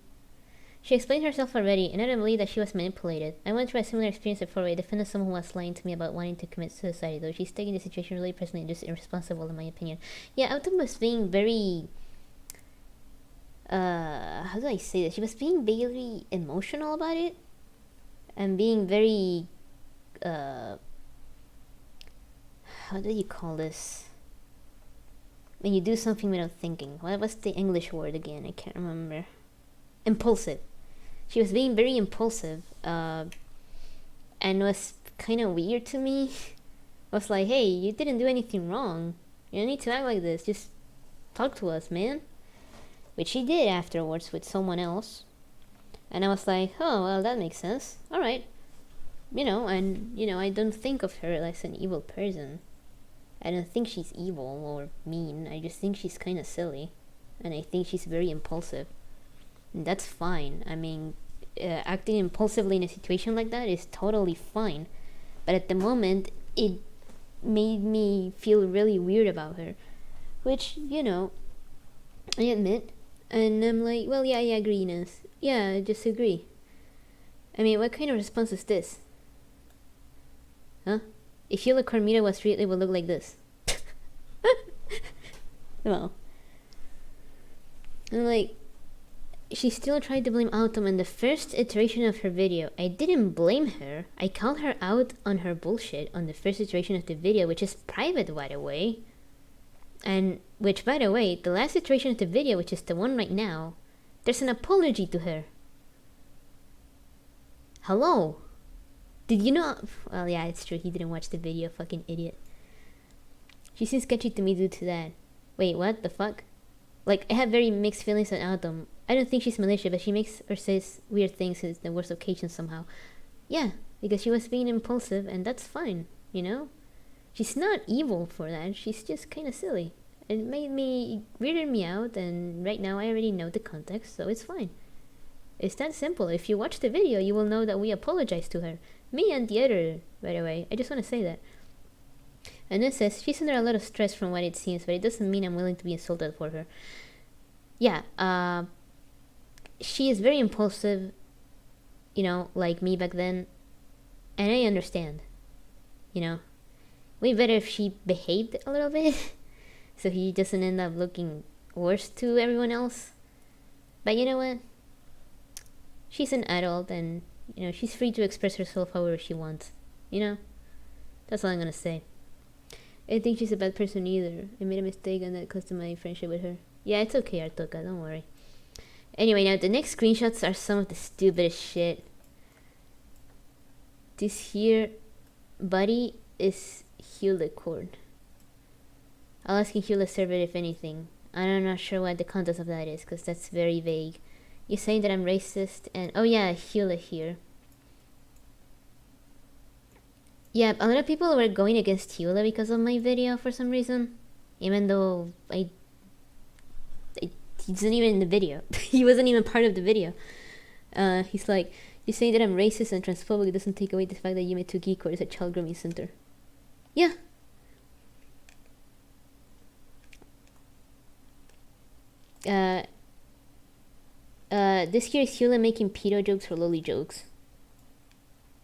She explained herself already, and I don't believe that she was manipulated. I went through a similar experience before where I defended someone who was lying to me about wanting to commit suicide, though she's taking the situation really personally and just irresponsible in my opinion. Yeah, Autumn was being very... how do I say this? She was being very emotional about it. And being very... how do you call this? When you do something without thinking. What was the English word again? I can't remember. Impulsive. She was being very impulsive, and was kind of weird to me. I was like, hey, you didn't do anything wrong. You don't need to act like this. Just talk to us, man. Which she did afterwards with someone else. And I was like, oh, well, that makes sense. Alright. I don't think of her as an evil person. I don't think she's evil or mean. I just think she's kind of silly. And I think she's very impulsive. And that's fine. I mean, acting impulsively in a situation like that is totally fine. But at the moment, it made me feel really weird about her. Which, I admit. And I'm like, well, yeah, I agree, Ines. Yeah, I just agree. I mean, what kind of response is this? Huh? If Hila Cormida was real, it would look like this. Well. I'm like, she still tried to blame Autumn in the first iteration of her video. I didn't blame her. I called her out on her bullshit on the first iteration of the video, which is private, by the way. And which, by the way, the last iteration of the video, which is the one right now, there's an apology to her. Hello? Did you know? Well, yeah, it's true. He didn't watch the video. Fucking idiot. She seems sketchy to me due to that. Wait, what the fuck? Like, I have very mixed feelings on Autumn. I don't think she's malicious, but she makes or says weird things in the worst occasions somehow. Yeah, because she was being impulsive, and that's fine, She's not evil for that. She's just kind of silly. It weirded me out, and right now I already know the context, so it's fine. It's that simple. If you watch the video, you will know that we apologize to her. Me and the other, by the way. I just want to say that. And it says, she's under a lot of stress from what it seems, but it doesn't mean I'm willing to be insulted for her. Yeah, she is very impulsive, like me back then. And I understand, Way better if she behaved a little bit. So he doesn't end up looking worse to everyone else. But you know what? She's an adult and, she's free to express herself however she wants. That's all I'm gonna say. I think she's a bad person either. I made a mistake and that cost my friendship with her. Yeah, it's okay, Artoka, don't worry. Anyway, now the next screenshots are some of the stupidest shit. This here buddy is Hewlett-Cord. I'll ask Hewlett server if anything. I'm not sure what the context of that is, because that's very vague. You're saying that I'm racist and... Oh yeah, Hewlett here. Yeah, a lot of people were going against Hewlett because of my video for some reason. Even though he wasn't even in the video. He wasn't even part of the video. He's like, you're saying that I'm racist and transphobic. It doesn't take away the fact that Yume 2 Geekcore is a child grooming center. Yeah. This here is Hewlett making pedo jokes or loli jokes.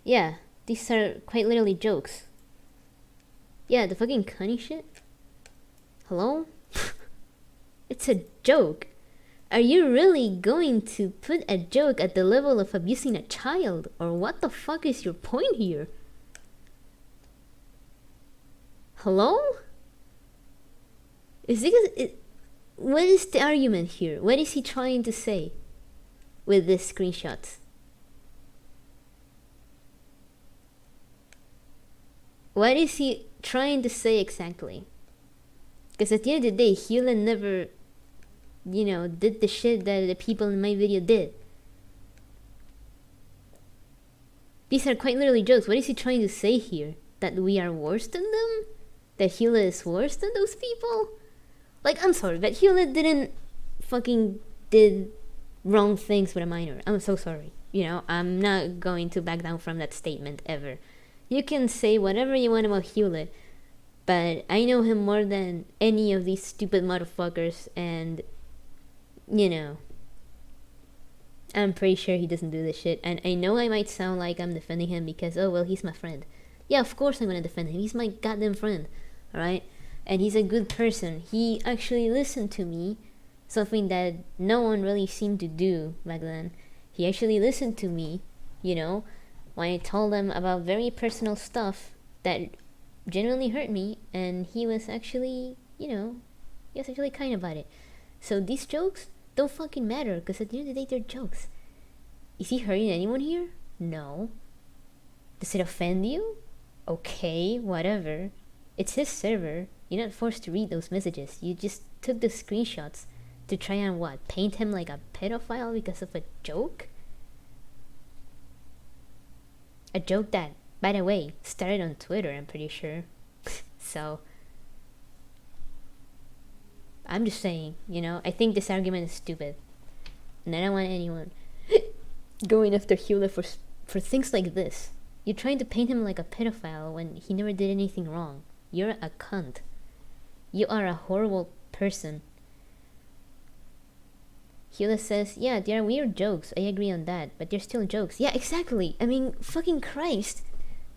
Yeah, these are quite literally jokes. Yeah, the fucking cunny shit. Hello? It's a joke. Are you really going to put a joke at the level of abusing a child? Or what the fuck is your point here? Hello? What is the argument here? What is he trying to say with this screenshot? What is he trying to say exactly? Because at the end of the day, Hewlett never, did the shit that the people in my video did. These are quite literally jokes. What is he trying to say here? That we are worse than them? That Hewlett is worse than those people? Like, I'm sorry, but Hewlett did wrong things with a minor. I'm so sorry. You know, I'm not going to back down from that statement ever. You can say whatever you want about Hewlett, but I know him more than any of these stupid motherfuckers, and, you know, I'm pretty sure he doesn't do this shit. And I know I might sound like I'm defending him because, oh, well, he's my friend. Yeah, of course I'm gonna defend him. He's my goddamn friend, alright? And he's a good person. He actually listened to me, something that no one really seemed to do back then. He actually listened to me, you know, when I told him about very personal stuff that genuinely hurt me, and he was actually, you know, he was actually kind about it. So these jokes don't fucking matter, because at the end of the day, they're jokes. Is he hurting anyone here? No. Does it offend you? Okay, whatever. It's his server. You're not forced to read those messages. You just took the screenshots to try and what? Paint him like a pedophile because of a joke? A joke that, by the way, started on Twitter, I'm pretty sure. So, I'm just saying, you know, I think this argument is stupid. And I don't want anyone going after Hewlett for things like this. You're trying to paint him like a pedophile when he never did anything wrong. You're a cunt. You are a horrible person. Hewlett says, yeah, they are weird jokes. I agree on that, but they're still jokes. Yeah, exactly. I mean, fucking Christ.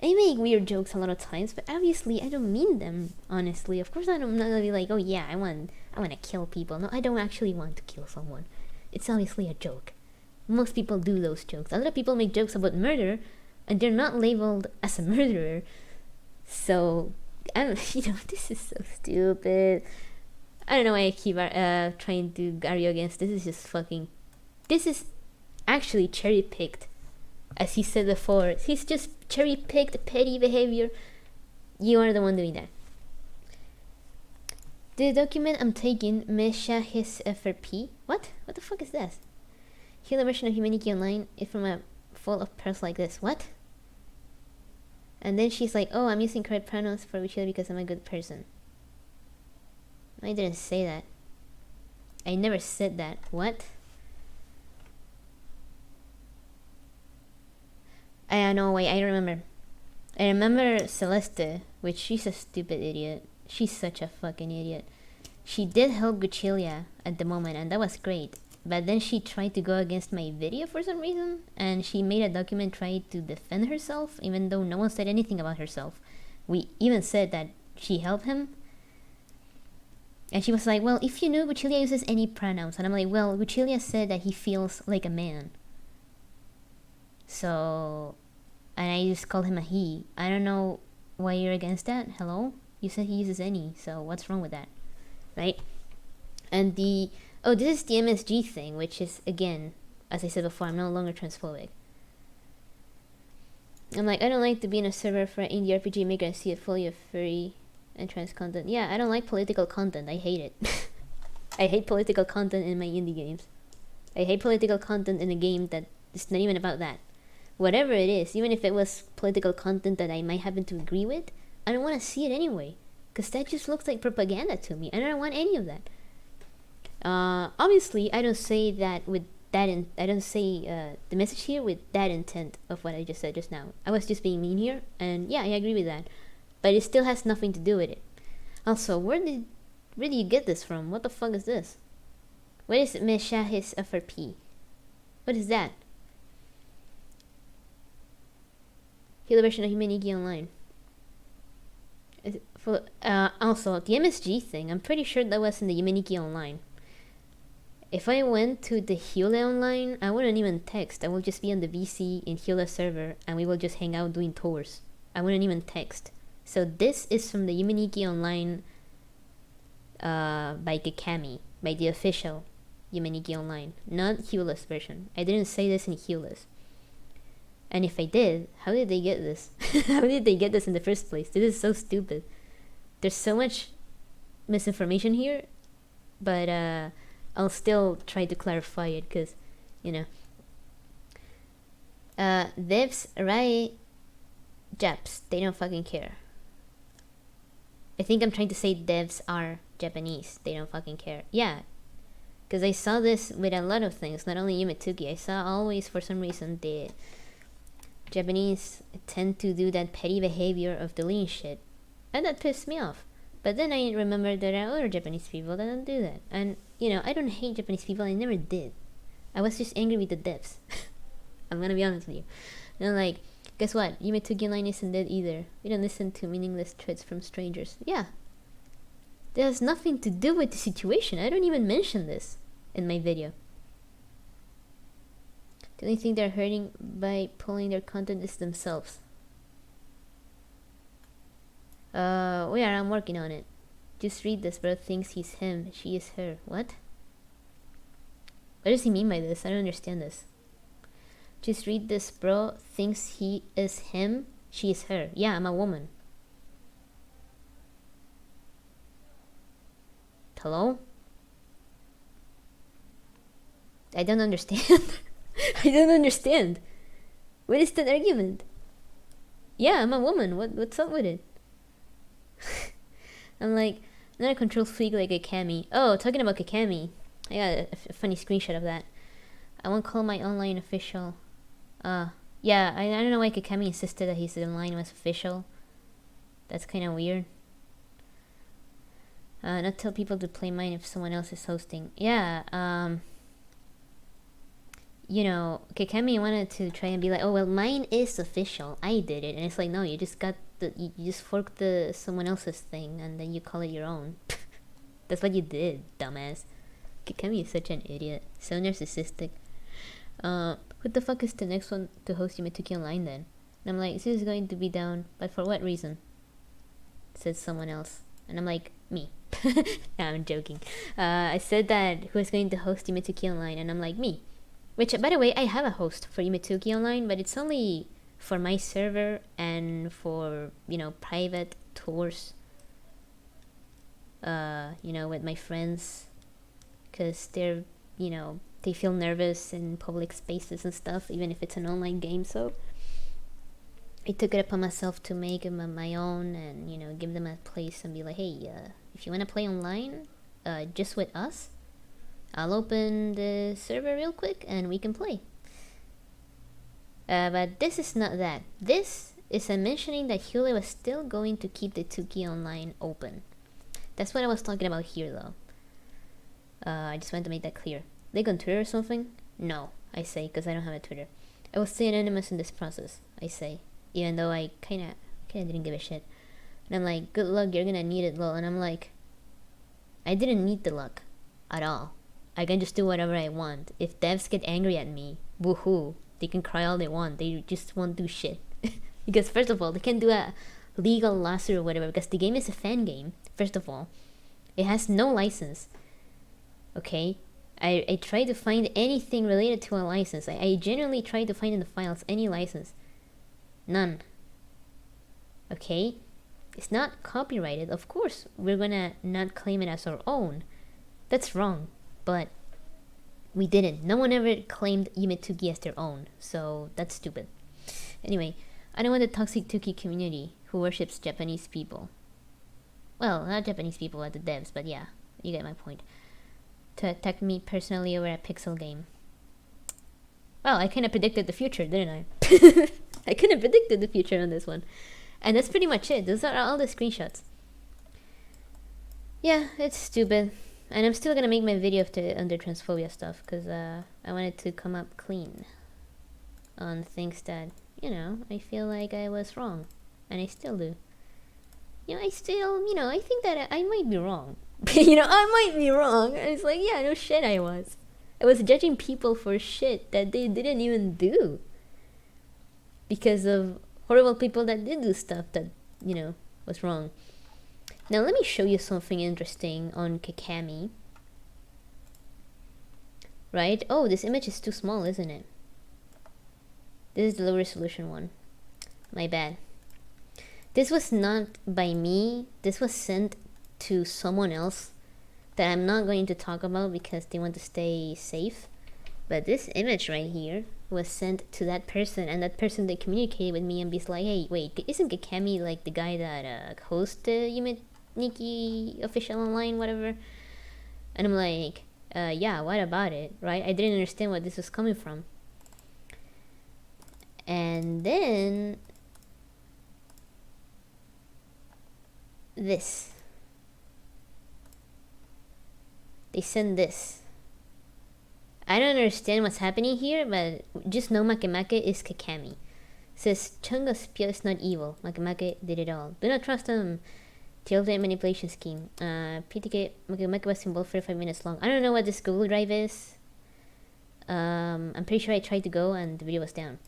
I make weird jokes a lot of times, but obviously I don't mean them, honestly. Of course I'm not gonna be like, oh yeah, I want to kill people. No, I don't actually want to kill someone. It's obviously a joke. Most people do those jokes. A lot of people make jokes about murder, and they're not labeled as a murderer. So, this is so stupid. I don't know why I keep trying to argue against this. Is just fucking... This is actually cherry-picked. As he said before, he's just cherry-picked petty behavior. You are the one doing that. The document I'm taking, Mesha his FRP. What? What the fuck is this? Here the version of Humanity Online is from a full of pearls like this. What? And then she's like, oh, I'm using correct pronouns for Wichita because I'm a good person. I didn't say that. I never said that. What? I know, wait, I remember. I remember Celeste, which she's a stupid idiot. She's such a fucking idiot. She did help Guchilia at the moment, and that was great. But then she tried to go against my video for some reason, and she made a document trying to defend herself, even though no one said anything about herself. We even said that she helped him. And she was like, well, if you knew Guchilia uses any pronouns. And I'm like, well, Guchilia said that he feels like a man. So, and I just called him a he. I don't know why you're against that. Hello? You said he uses any, so what's wrong with that? Right? And oh, this is the MSG thing, which is, again, as I said before, I'm no longer transphobic. I'm like, I don't like to be in a server for an indie RPG maker and see it fully of furry and trans content. Yeah, I don't like political content. I hate it. I hate political content in my indie games. I hate political content in a game that is not even about that. Whatever it is, even if it was political content that I might happen to agree with, I don't want to see it anyway. Because that just looks like propaganda to me. And I don't want any of that. Obviously, I don't say that with that I don't say the message here with that intent of what I just said just now. I was just being mean here, and yeah, I agree with that. But it still has nothing to do with it. Also, where did you get this from? What the fuck is this? What is Meshahis FRP? What is that? Hear the version of Humanity Online. Also, the MSG thing, I'm pretty sure that was in the Humanity Online. If I went to the Hewlett Online, I wouldn't even text. I will just be on the VC in Hewlett server, and we will just hang out doing tours. I wouldn't even text. So this is from the Humanity Online by Gekami, by the official Humanity Online, not Hewlett's version. I didn't say this in Hewlett's. And if I did, how did they get this? How did they get this in the first place? This is so stupid. There's so much misinformation here, but I'll still try to clarify it because, you know. Devs, right? Japs, they don't fucking care. I think I'm trying to say devs are Japanese. They don't fucking care. Yeah. Because I saw this with a lot of things, not only Yumetuki. I saw always, for some reason, the Japanese tend to do that petty behavior of deleting shit. And that pissed me off. But then I remembered there are other Japanese people that don't do that. And, I don't hate Japanese people. I never did. I was just angry with the devs. I'm gonna be honest with you. And like, guess what? Yumetuki Online isn't dead either. We don't listen to meaningless threats from strangers. Yeah. That has nothing to do with the situation. I don't even mention this in my video. The only thing they're hurting by pulling their content is themselves. I'm working on it. Just read this, bro. Thinks he's him, she is her. What? What does he mean by this? I don't understand this. Just read this, bro. Thinks he is him, she is her. Yeah, I'm a woman. Hello? I don't understand. I don't understand. What is that argument? Yeah, I'm a woman. What's up with it? I'm like, not a control freak like a Kami. Oh, talking about Kakami. I got a funny screenshot of that. I won't call my online official. Yeah, I don't know why Kakami insisted that his online was official. That's kind of weird. Not tell people to play mine if someone else is hosting. Yeah, Kakami wanted to try and be like, oh, well, mine is official. I did it. And it's like, no, you just forked someone else's thing and then you call it your own. That's what you did, dumbass. Kakami is such an idiot. So narcissistic. Who the fuck is the next one to host Yumetuki Online then? And I'm like, this is going to be down, but for what reason? Said someone else. And I'm like, me. Nah, I'm joking. I said that who is going to host Yumetuki Online, and I'm like, me. Which, by the way, I have a host for Yumetuki Online, but it's only for my server and for, private tours. With my friends. Because they're, they feel nervous in public spaces and stuff, even if it's an online game, so I took it upon myself to make them my own and, give them a place and be like, hey, if you want to play online, just with us, I'll open the server real quick and we can play. But this is not that. This is a mentioning that Hule was still going to keep the Tuki Online open. That's what I was talking about here, though. I just wanted to make that clear. Like on Twitter or something? No, I say, because I don't have a Twitter. I will stay anonymous in this process, I say. Even though I kinda didn't give a shit. And I'm like, good luck, you're gonna need it, lol. And I'm like, I didn't need the luck at all. I can just do whatever I want. If devs get angry at me, woohoo. They can cry all they want. They just won't do shit. Because first of all, they can't do a legal lawsuit or whatever, because the game is a fan game, first of all. It has no license. Okay? I tried to find anything related to a license. I genuinely tried to find in the files any license. None. Okay? It's not copyrighted. Of course, we're gonna not claim it as our own. That's wrong. But we didn't. No one ever claimed Yumetuki as their own. So that's stupid. Anyway, I don't want the toxic Tuki community who worships Japanese people. Well, not Japanese people, but the devs. But yeah, you get my point. To attack me personally over a pixel game. Well, I kind of predicted the future, didn't I? I kind of predicted the future on this one. And that's pretty much it. Those are all the screenshots. Yeah, it's stupid. And I'm still gonna make my video on the transphobia stuff, because I wanted to come up clean on things that, I feel like I was wrong. And I still do. I think that I might be wrong. I might be wrong. And it's like, yeah, no shit I was. I was judging people for shit that they didn't even do. Because of horrible people that did do stuff that, was wrong. Now let me show you something interesting on Kakami. Right? Oh, this image is too small, isn't it? This is the low resolution one. My bad. This was not by me. This was sent to someone else that I'm not going to talk about because they want to stay safe. But this image right here was sent to that person, and that person they communicated with me and be like, hey, wait, isn't Kakami like the guy that hosts Yumetuki official online, whatever? And I'm like, yeah, what about it, right? I didn't understand what this was coming from. And then this. They send this. I don't understand what's happening here, but just know Makemake is Kakami. Says Chunga's Pyo is not evil. Makemake did it all. Do not trust him. Tailplane manipulation scheme. PTK Makemake was involved 45 minutes long. I don't know what this Google Drive is. I'm pretty sure I tried to go and the video was down.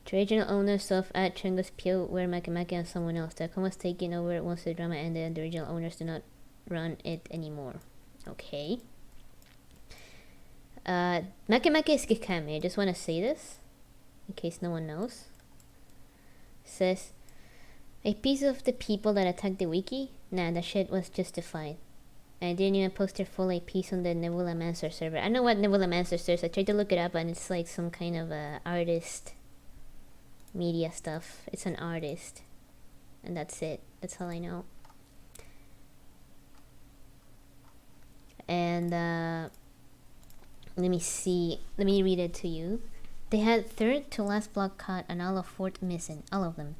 The original owners of at Chunga's Pyo were Makemake and someone else. The account was taken over once the drama ended and the original owners do not run it anymore. Okay. Makemake is Kikami. I just want to say this in case no one knows. Says a piece of the people that attacked the wiki. Nah, that shit was justified. I didn't even post their full piece on the Nebulamancer server. I know what Nebulamancer is. I tried to look it up and it's like some kind of artist media stuff. It's an artist, and that's it. That's all I know. And let me see. Let me read it to you. They had third to last block caught and all of fourth missing. All of them.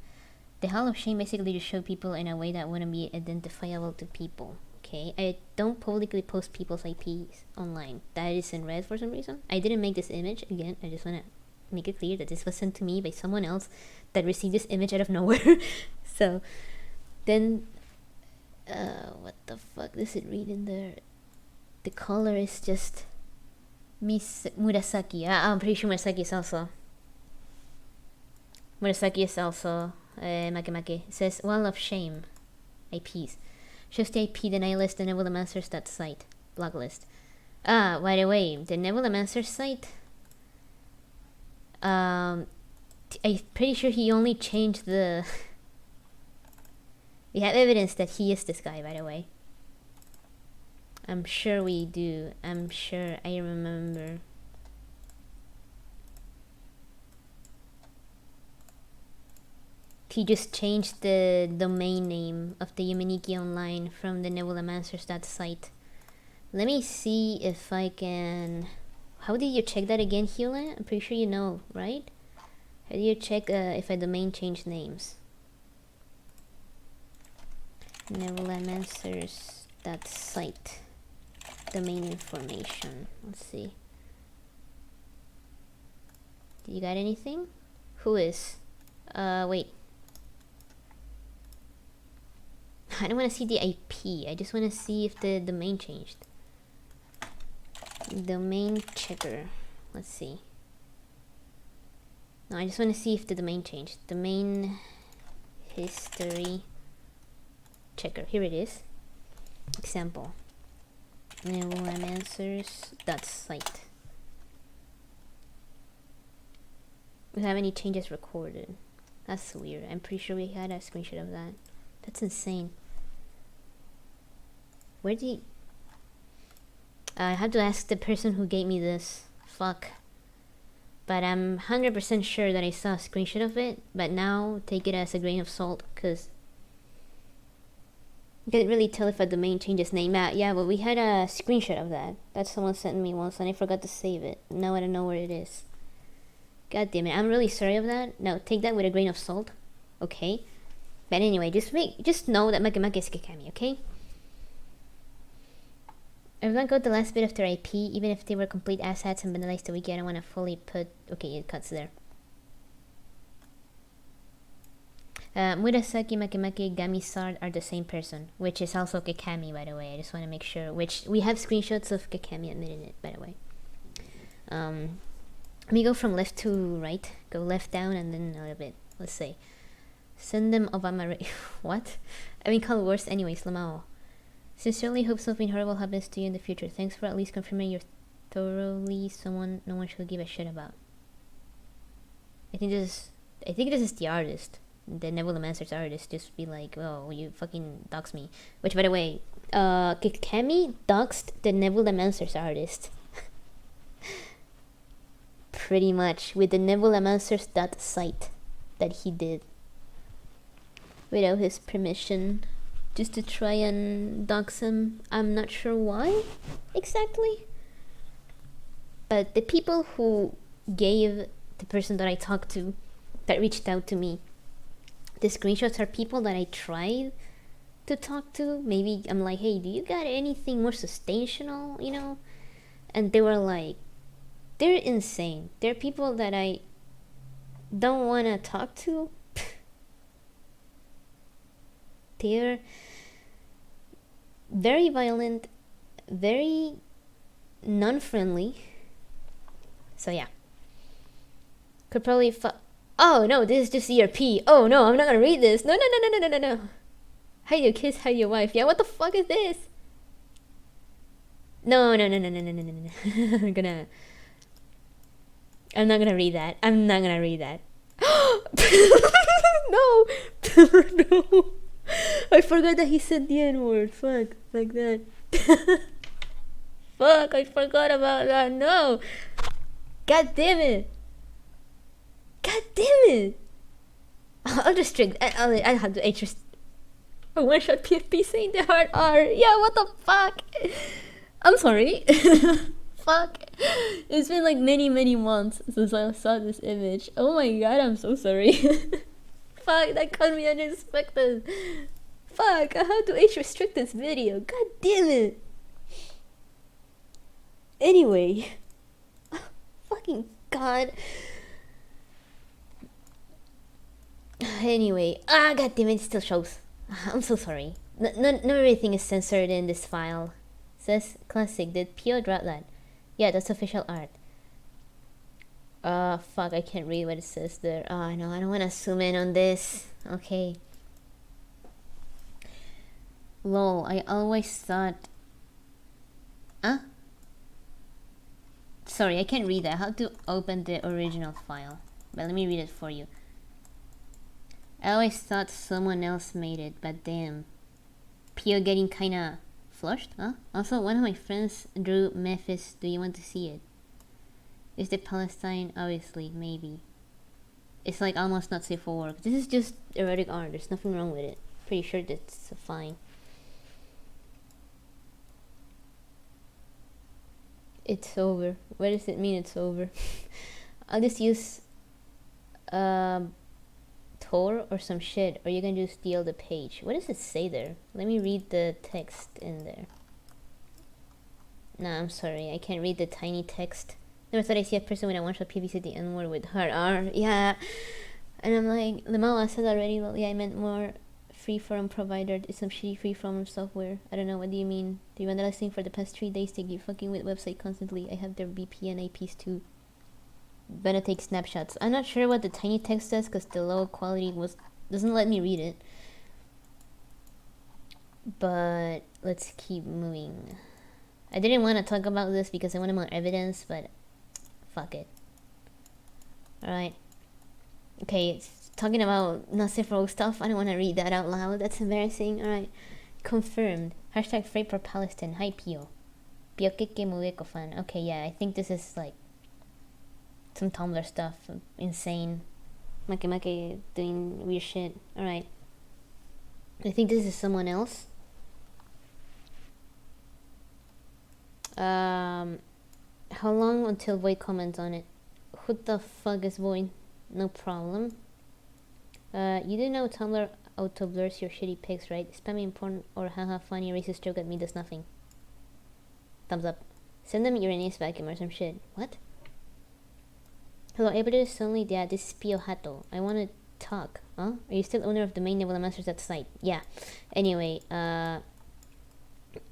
The Hall of Shame basically just showed people in a way that wouldn't be identifiable to people. Okay, I don't publicly post people's IPs online. That is in red for some reason. I didn't make this image. Again, I just want to make it clear that this was sent to me by someone else that received this image out of nowhere. So, then, what the fuck does it read in there? The color is just Miss Murasaki. I'm pretty sure Murasaki is also Makemake. It says Wall of Shame IPs. Shows the IP the nihilist and Nebulamancer's that site. Blog list. By the way, the Nebulamancer site, I'm pretty sure he only changed the we have evidence that he is this guy, by the way. I'm sure we do. I'm sure I remember. He just changed the domain name of the Yumeniki Online from the Nebulamancer's that site. Let me see if I can... How did you check that again, Hewlett? I'm pretty sure you know, right? How do you check if a domain changed names? Nebulamancer's that site. Domain information. Let's see. You got anything? Who is? Wait. I don't want to see the IP. I just want to see if the domain changed. Domain checker. Let's see. No, I just want to see if the domain changed. Domain history checker. Here it is. Example. Nebulamancer's.site. We have any changes recorded. That's weird. I'm pretty sure we had a screenshot of that. That's insane. Where do you... I have to ask the person who gave me this. Fuck. But I'm 100% sure that I saw a screenshot of it. But now, take it as a grain of salt. Because you can't really tell if a domain changes name. Yeah, but we had a screenshot of that. That someone sent me once and I forgot to save it. Now I don't know where it is. God damn it. I'm really sorry of that. Now, take that with a grain of salt. Okay? But anyway, just know that Makemake is Kikami, okay? Everyone got the last bit of their IP, even if they were complete asshats and vandalized the wiki. I don't want to fully put... Okay, it cuts there. Murasaki, Makemake, Gamisard are the same person, which is also Kikami, by the way. I just want to make sure, which we have screenshots of Kikami admitting it, by the way. Let me go from left to right. Go left down and then a little bit. Let's say. Send them Obama... What? I mean, call it worse anyways, Lamao. Sincerely hope something horrible happens to you in the future. Thanks for at least confirming you're thoroughly someone no one should give a shit about. I think this is the artist. The Nebulamancer's artist just be like, oh, you fucking doxed me. Which, by the way, Kikami doxed the Nebulamancer's artist. Pretty much, with the Nebulamancer's site that he did. Without his permission. just to try and dox him. I'm not sure why exactly. But the people who gave the person that I talked to, that reached out to me, the screenshots are people that I tried to talk to. Maybe I'm like, hey, do you got anything more sustainable, you know? And they were like, they're insane. They're people that I don't want to talk to. They're very violent, very non-friendly. So yeah, could probably oh no, this is just ERP. Oh no, I'm not gonna read this. No. Hide your kids, hide your wife. Yeah, what the fuck is this? No. I'm not gonna read that. I'm not gonna read that. No. No. I forgot that he said the N-word. Fuck, like that. Fuck, I forgot about that. No. God damn it. God damn it. I'll just drink. I'll have to just a one-shot PFP saying the hard R. Yeah, what the fuck? I'm sorry. Fuck. It's been like many months since I saw this image. Oh my god, I'm so sorry. Fuck, that caught me unexpected. Fuck, I have to age restrict this video. God damn it. Anyway. Fucking god. Anyway, god damn it, it still shows. I'm so sorry. Not everything is censored in this file. Says classic. Did Pio drop that? Yeah, that's official art. Fuck, I can't read what it says there. Oh, no, I don't want to zoom in on this. Okay. Lol, I always thought... Huh? Sorry, I can't read that. I have to open the original file. But let me read it for you. I always thought someone else made it, but damn. Pio getting kinda flushed, huh? Also, one of my friends drew Memphis. Do you want to see it? Is it Palestine? Obviously, maybe. It's like almost not safe for work. This is just erotic art. There's nothing wrong with it. Pretty sure that's fine. It's over. What does it mean it's over? I'll just use Tor or some shit, or you can just steal the page. What does it say there? Let me read the text in there. Nah, I'm sorry, I can't read the tiny text. Never thought I'd see a person with a one-shot PVC the N-word with hard R. Yeah. And I'm like, Lamau, I said already, well, yeah, I meant more freeform provider. It's some shitty freeform software. I don't know, what do you mean? Do you vandalize thing for the past 3 days? They keep fucking with website constantly. I have their VPN IPs too. Better take snapshots. I'm not sure what the tiny text says because the low quality doesn't let me read it. But let's keep moving. I didn't want to talk about this because I wanted more evidence, but fuck it. Alright. Okay, it's talking about not safe for work stuff. I don't want to read that out loud. That's embarrassing. Alright. Confirmed. Hashtag Fight for Palestine. Hi Pio. Pio Keke Mueko fan. Okay, yeah, I think this is like some Tumblr stuff. Insane. Make doing weird shit. Alright. I think this is someone else. How long until Void comments on it? Who the fuck is Void? No problem. You do know Tumblr auto blurs your shitty pics, right? Spamming porn or haha funny racist joke at me does nothing. Thumbs up. Send them Uranus vacuum or some shit. What? Hello, everybody. Suddenly, yeah, this is Pio Hato. I want to talk. Huh? Are you still owner of the main Nebula Masters at site? Yeah. Anyway, I'll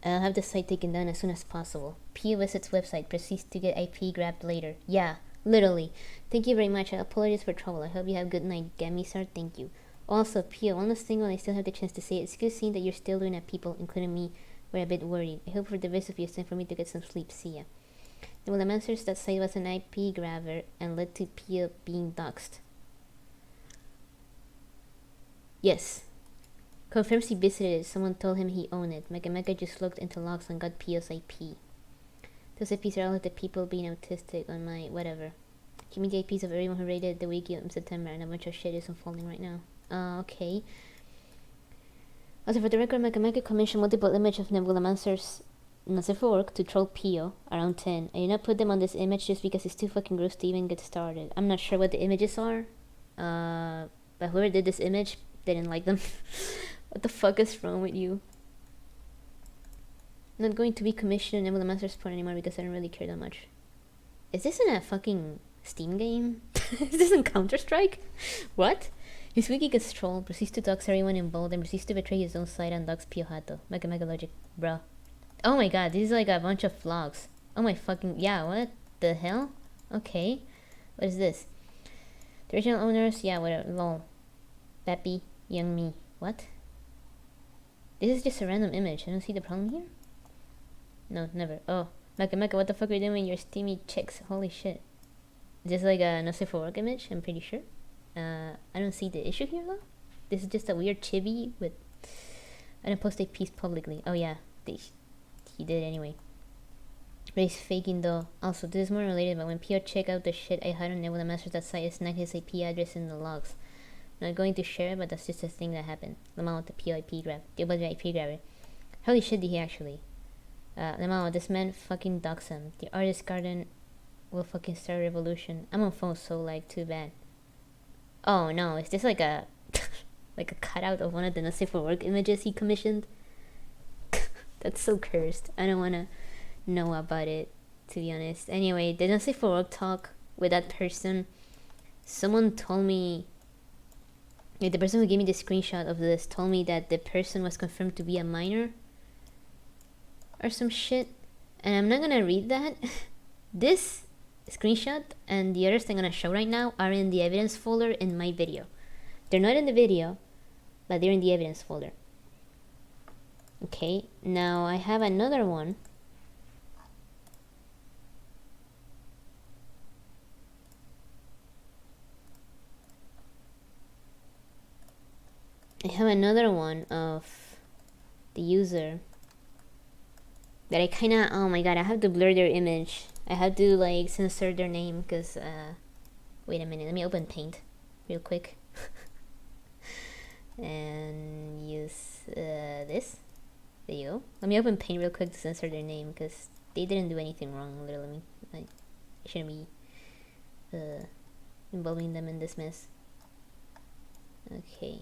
have the site taken down as soon as possible. Pio visits website. Proceeds to get IP grabbed later. Yeah, literally. Thank you very much. I apologize for trouble. I hope you have a good night. Gamisar, thank you. Also, Pio, one last thing while I still have the chance to say it. It's good seeing that you're still doing it. People, including me, were a bit worried. I hope for the rest of you it's time for me to get some sleep. See ya. Well, the answers that site was an IP grabber and led to Pio being doxxed. Yes. Confirms he visited it. Someone told him he owned it. Mega just looked into logs and got Pio's IP. Those IPs are all of the people being autistic on my whatever. Give me the IPs of everyone who raided the wiki in September, and a bunch of shit is unfolding right now. Okay. Also, for the record, Makamaki commissioned multiple images of Nebulamancers for work to troll Pio, around 10. I did not put them on this image just because it's too fucking gross to even get started. I'm not sure what the images are, but whoever did this image didn't like them. What the fuck is wrong with you? I'm not going to be commissioned Nebulamancers porn anymore because I don't really care that much. Is this in a fucking Steam game? Is this in Counter-Strike? What? His wiki gets trolled, proceeds to dox everyone involved, and proceeds to betray his own side and dox Pio Hato. Mega logic, bruh. Oh my god, this is like a bunch of vlogs. Oh my fucking... Yeah, what the hell? Okay. What is this? The original owners? Yeah, whatever. Lol. Peppy. Young me. What? This is just a random image. I don't see the problem here? No, never. Oh. Meka, what the fuck are you doing with your steamy chicks? Holy shit. Is this like a Nose for Work image? I'm pretty sure. I don't see the issue here though. This is just a weird chibi with... I didn't post a piece publicly. Oh yeah. He did anyway. But he's faking though. Also, this is more related, but when Pio checked out the shit I had on Nebulamancers site, it snagged his IP address in the logs. I'm not going to share it, but that's just a thing that happened. Lamau with the Pio IP grab. The IP grabber. Holy shit did he actually? Lamau, this man fucking doxed him. The artist garden will fucking start a revolution. I'm on phone, so like, too bad. Oh no, is this like a like a cutout of one of the Nose for Work images he commissioned? That's so cursed. I don't wanna know about it, to be honest. Anyway, the Nose for Work talk with that person, someone told me, the person who gave me the screenshot of this told me that the person was confirmed to be a minor or some shit, and I'm not gonna read that. This screenshot and the others I'm gonna show right now are in the evidence folder in my video. They're not in the video, but they're in the evidence folder. Okay, now I have another one. I have another one of the user that I kinda... Oh my god, I have to blur their image. I have to like censor their name because wait a minute, let me open Paint real quick and use this. There you go. Let me open Paint real quick to censor their name because they didn't do anything wrong. Literally, I shouldn't be involving them in this mess. Okay.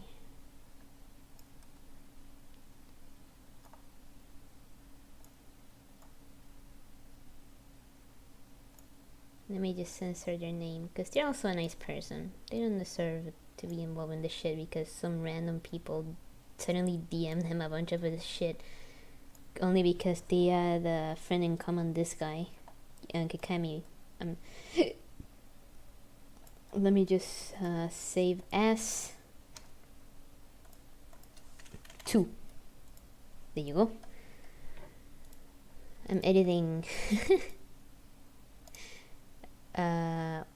Let me just censor their name because they're also a nice person. They don't deserve to be involved in this shit because some random people suddenly DM'd him a bunch of this shit only because they had a friend in common, this guy, Kikami. Let me just save as 2. There you go. I'm editing.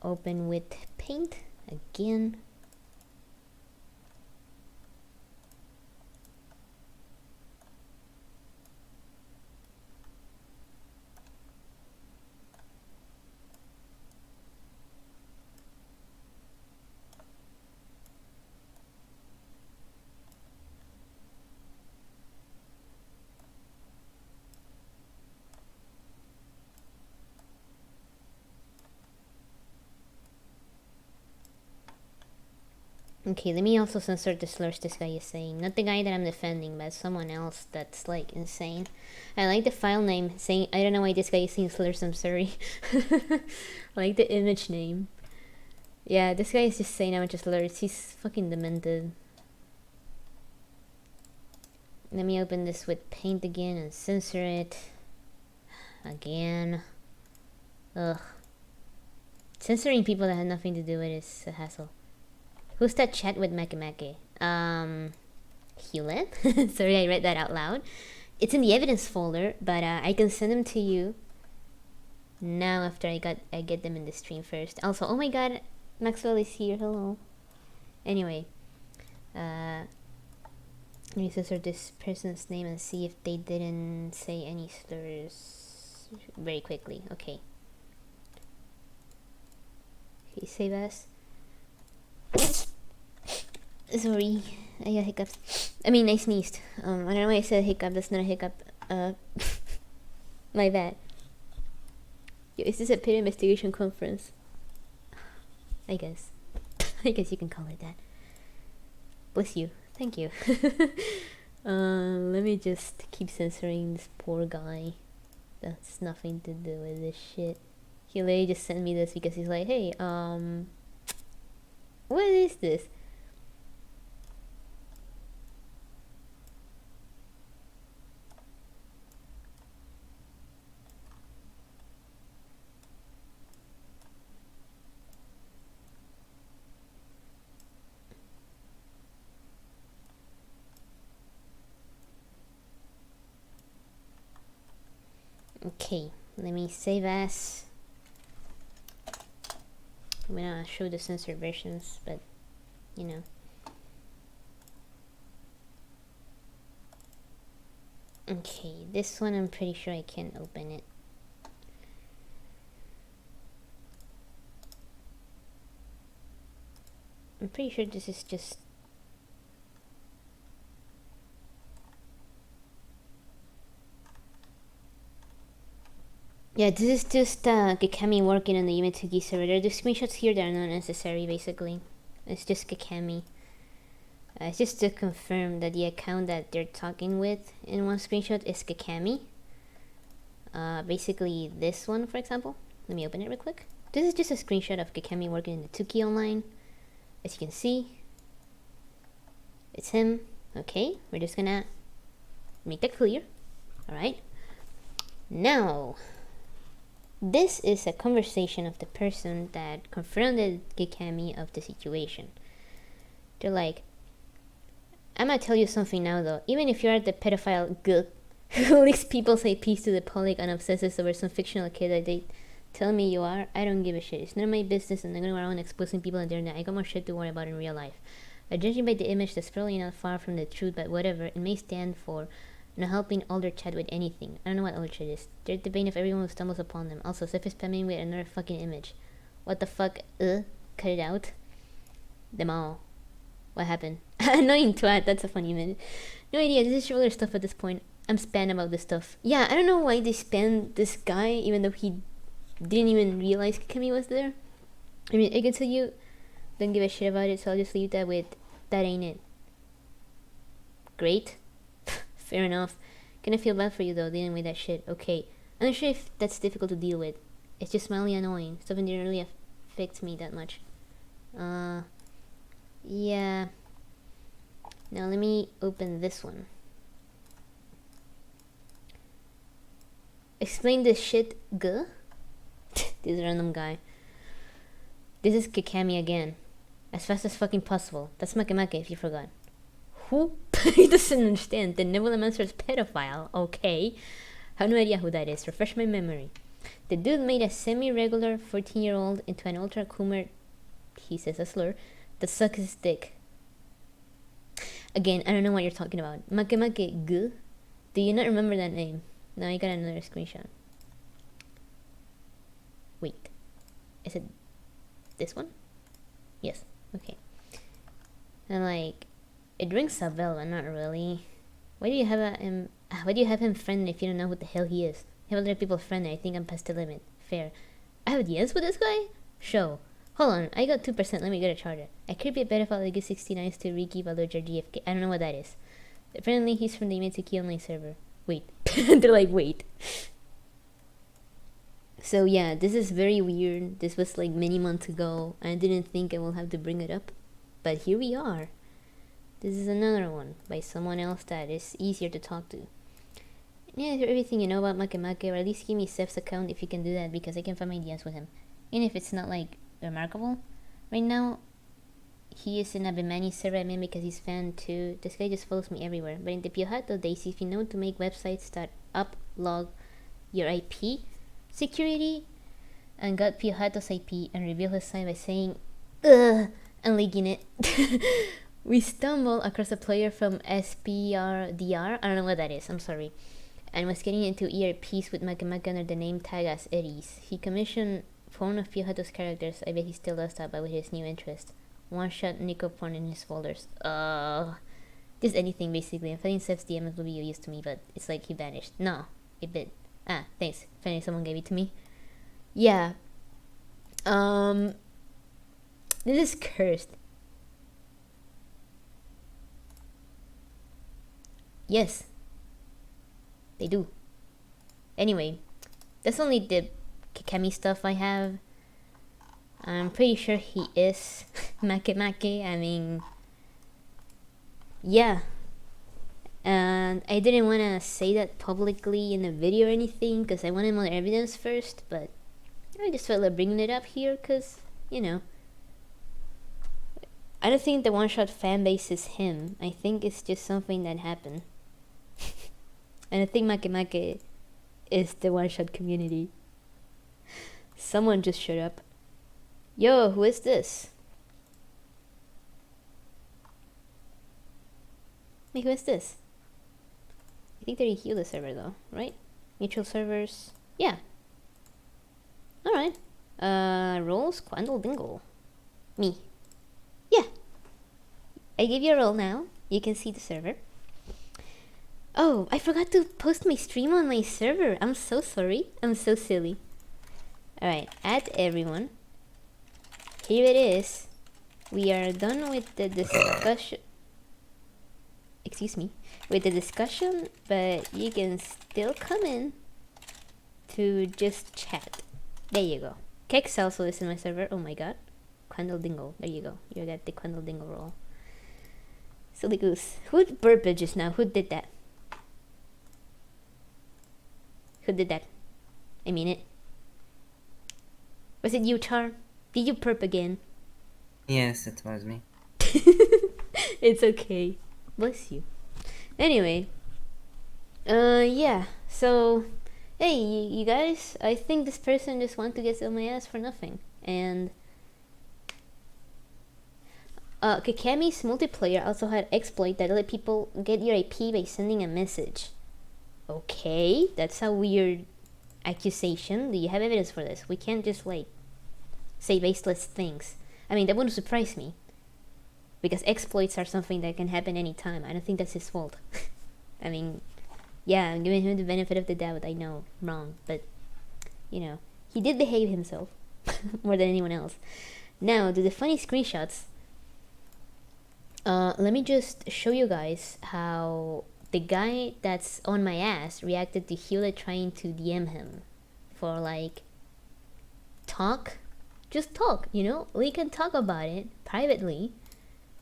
Open with Paint again. Okay, let me also censor the slurs this guy is saying. Not the guy that I'm defending, but someone else that's like insane. I like the file name saying, I don't know why this guy is saying slurs, I'm sorry. I like the image name. Yeah, this guy is just saying a bunch of slurs. He's fucking demented. Let me open this with Paint again and censor it. Again. Ugh. Censoring people that have nothing to do with it is a hassle. Who's that chat with Makimake? Hewlett? Sorry, I read that out loud. It's in the evidence folder, but I can send them to you now after I get them in the stream first. Also, oh my god, Maxwell is here. Hello. Anyway, let me censor this person's name and see if they didn't say any slurs very quickly. Okay. Okay, save as. Sorry. I got hiccups. I mean, I sneezed. I don't know why I said hiccup. That's not a hiccup. My bad. Yo, is this a paid investigation conference? I guess. I guess you can call it that. Bless you. Thank you. Let me just keep censoring this poor guy. That's nothing to do with this shit. He literally just sent me this because he's like, hey, what is this? Okay, let me save as. I'm gonna show the censored versions, but you know. Okay, this one I'm pretty sure I can open it. I'm pretty sure this is just. Yeah, this is just Kakami working on the Yumetsuki server. There are the screenshots here that are not necessary, basically. It's just Kakami. It's just to confirm that the account that they're talking with in one screenshot is Kakami. Basically this one, for example. Let me open it real quick. This is just a screenshot of Kakami working in the Tuki online. As you can see, it's him. Okay, we're just gonna make that clear. Alright. Now, this is a conversation of the person that confronted Kakami of the situation. They're like, I'm gonna tell you something now though. Even if you're the pedophile who leaks people's IPs to the public and obsesses over some fictional kid that they tell me you are, I don't give a shit. It's none of my business and I'm going around exposing people on the internet. I got more shit to worry about in real life. Judging by the image that's probably not far from the truth, but whatever, it may stand for not helping older chat with anything. I don't know what older chat is. They're the bane of everyone who stumbles upon them. Also, Sif is spamming with another fucking image. What the fuck? Cut it out. Them all. What happened? Annoying twat, that's a funny image. No idea, this is regular stuff at this point. I'm spam about this stuff. Yeah, I don't know why they spam this guy, even though he didn't even realize Kakami was there. I mean, I can tell you, don't give a shit about it, so I'll just leave that with, that ain't it. Great. Fair enough. Kinda feel bad for you though, dealing with that shit. Okay. I'm not sure if that's difficult to deal with. It's just mildly annoying. Something didn't really affect me that much. Yeah. Now let me open this one. Explain this shit, guh? This random guy. This is Kakami again. As fast as fucking possible. That's Makemake if you forgot. Who? He doesn't understand. The Nebula Monster is pedophile. Okay. I have no idea who that is. Refresh my memory. The dude made a semi-regular 14-year-old into an ultra-coomer, he says a slur, that sucks his dick. Again, I don't know what you're talking about. Makemake gu? Do you not remember that name? Now I got another screenshot. Wait. Is it this one? Yes. Okay. And like, it rings a bell, but not really. Why do you have him friended if you don't know who the hell he is? I have other people friended. I think I'm past the limit. Fair. I have DMs with this guy? Show. Hold on, I got 2%. Let me get a charter. I could be a pedophile that gives 69 to Riki Valoja GFK. I don't know what that is. Apparently, he's from the Yumetsuki online server. Wait. They're like, wait. So yeah, this is very weird. This was like many months ago. I didn't think I will have to bring it up. But here we are. This is another one by someone else that is easier to talk to. Yeah, everything you know about Makemake, or at least give me Seth's account if you can do that, because I can find my DMs with him. And if it's not like remarkable. Right now, he is in a Bimani server I'm in because he's fan too. This guy just follows me everywhere. But in the Piohato days, if you know to make websites that uplog your IP security, and got Piohato's IP and reveal his site by saying ugh and leaking it. We stumbled across a player from SPRDR, I don't know what that is, I'm sorry, and was getting into ERPs with Makemake under the name tag as Eris. He commissioned porn of Piohato's characters. I bet he still does that, but with his new interest. One shot Nico porn in his folders. Just anything basically. I'm feeling Seth's DMs will be used to me, but it's like he vanished. No, it did. Ah, thanks. Finally someone gave it to me. Yeah. This is cursed. Yes. They do. Anyway, that's only the Kikemi stuff I have. I'm pretty sure he is Make. I mean, yeah. And I didn't want to say that publicly in a video or anything because I wanted more evidence first, but I just felt like bringing it up here because, you know, I don't think the one-shot fan base is him. I think it's just something that happened. And I think Make is the one-shot community. Someone just showed up. Yo, who is this? Hey, who is this? I think they healed the server though, right? Mutual servers. Yeah. Alright. Roles? Quandle Dingle. Me. Yeah. I give you a role now. You can see the server. Oh, I forgot to post my stream on my server. I'm so sorry. I'm so silly. Alright, add everyone. Here it is. We are done with the discussion. Excuse me. With the discussion, but you can still come in to just chat. There you go. Kex also is in my server. Oh my god. Quandle Dingle. There you go. You got the Quandle Dingle role. Silly goose. Who burped just now? Who did that? Who did that? I mean it. Was it you, Char? Did you burp again? Yes, it was me. It's okay. Bless you. Anyway. Yeah. So, hey, you guys, I think this person just wanted to get on my ass for nothing. And Kakami's multiplayer also had exploit that let people get your IP by sending a message. Okay, that's a weird accusation. Do you have evidence for this? We can't just like say baseless things. I mean, that wouldn't surprise me. Because exploits are something that can happen anytime. I don't think that's his fault. I mean, yeah, I'm giving him the benefit of the doubt. I know, wrong. But, you know, he did behave himself more than anyone else. Now, to the funny screenshots. Let me just show you guys how the guy that's on my ass reacted to Hewlett trying to DM him for like talk. Just talk, you know? We can talk about it privately,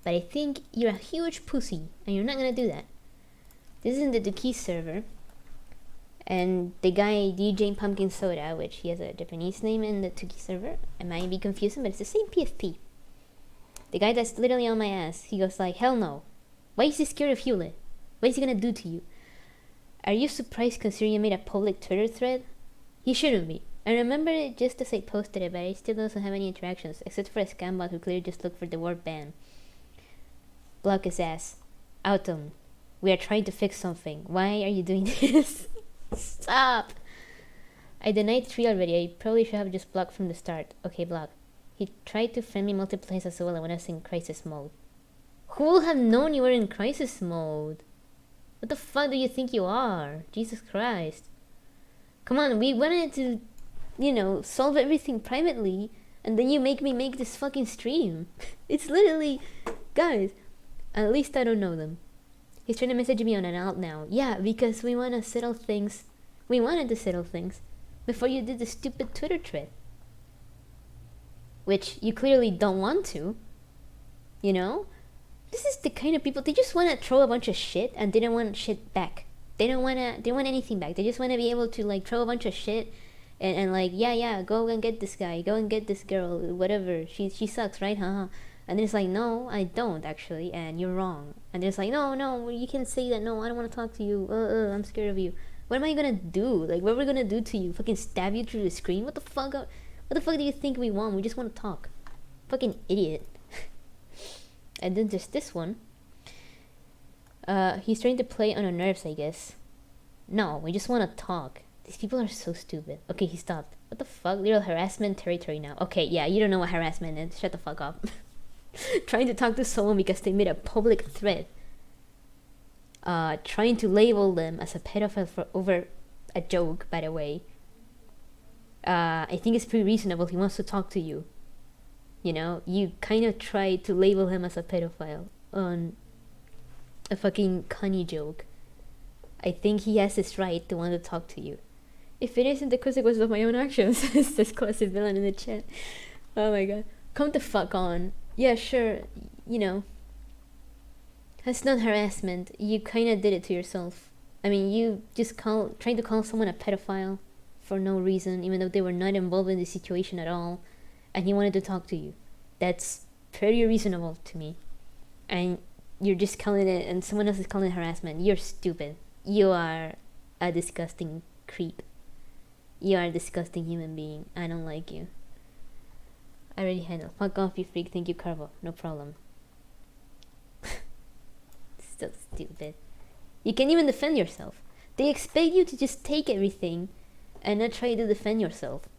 but I think you're a huge pussy and you're not gonna do that. This is in the Duki server, and the guy DJ Pumpkin Soda, which he has a Japanese name in the Duki server. I might be confusing, but it's the same PFP. The guy that's literally on my ass, he goes like, hell no. Why is he scared of Hewlett? What is he gonna do to you? Are you surprised considering you made a public Twitter thread? He shouldn't be. I remember it just as I posted it, but I still don't have any interactions, except for a scam bot who clearly just looked for the word ban. Block his ass. Out him. We are trying to fix something. Why are you doing this? Stop! I denied 3 already. I probably should have just blocked from the start. Okay, block. He tried to friend me multiple times as well when I was in crisis mode. Who would have known you were in crisis mode? What the fuck do you think you are? Jesus Christ. Come on, we wanted to, you know, solve everything privately, and then you make me make this fucking stream. It's literally, guys, at least I don't know them. He's trying to message me on an alt now. Yeah, because we want to settle things. We wanted to settle things before you did the stupid Twitter thread. Which you clearly don't want to. You know? This is the kind of people, they just want to throw a bunch of shit and they don't want shit back. They don't want anything back. They just want to be able to like throw a bunch of shit and like, yeah, go and get this guy, go and get this girl, whatever. She sucks, right? Haha. And then it's like, no, I don't actually, and you're wrong. And then it's like, no, you can't say that. No, I don't want to talk to you. I'm scared of you. What am I gonna do? Like, what are we gonna do to you? Fucking stab you through the screen? What the fuck? What the fuck do you think we want? We just want to talk. Fucking idiot. And then there's this one. He's trying to play on our nerves, I guess. No, we just want to talk. These people are so stupid. Okay, he stopped. What the fuck? Little harassment territory now. Okay, yeah, you don't know what harassment is. Shut the fuck up. Trying to talk to someone because they made a public thread. trying to label them as a pedophile for over a joke, by the way, I think it's pretty reasonable. He wants to talk to you. You know, you kind of try to label him as a pedophile on a fucking funny joke. I think he has his right to want to talk to you. If it isn't the consequences of my own actions, it's this classic villain in the chat. Oh my god. Come the fuck on. Yeah, sure, you know. That's not harassment. You kind of did it to yourself. I mean, you just trying to call someone a pedophile for no reason, even though they were not involved in the situation at all, and he wanted to talk to you. That's pretty reasonable to me. And you're just calling it, and someone else is calling it harassment. You're stupid. You are a disgusting creep. You are a disgusting human being. I don't like you. I already handle. Fuck off, you freak. Thank you, Carvo. No problem. So stupid. You can't even defend yourself. They expect you to just take everything and not try to defend yourself.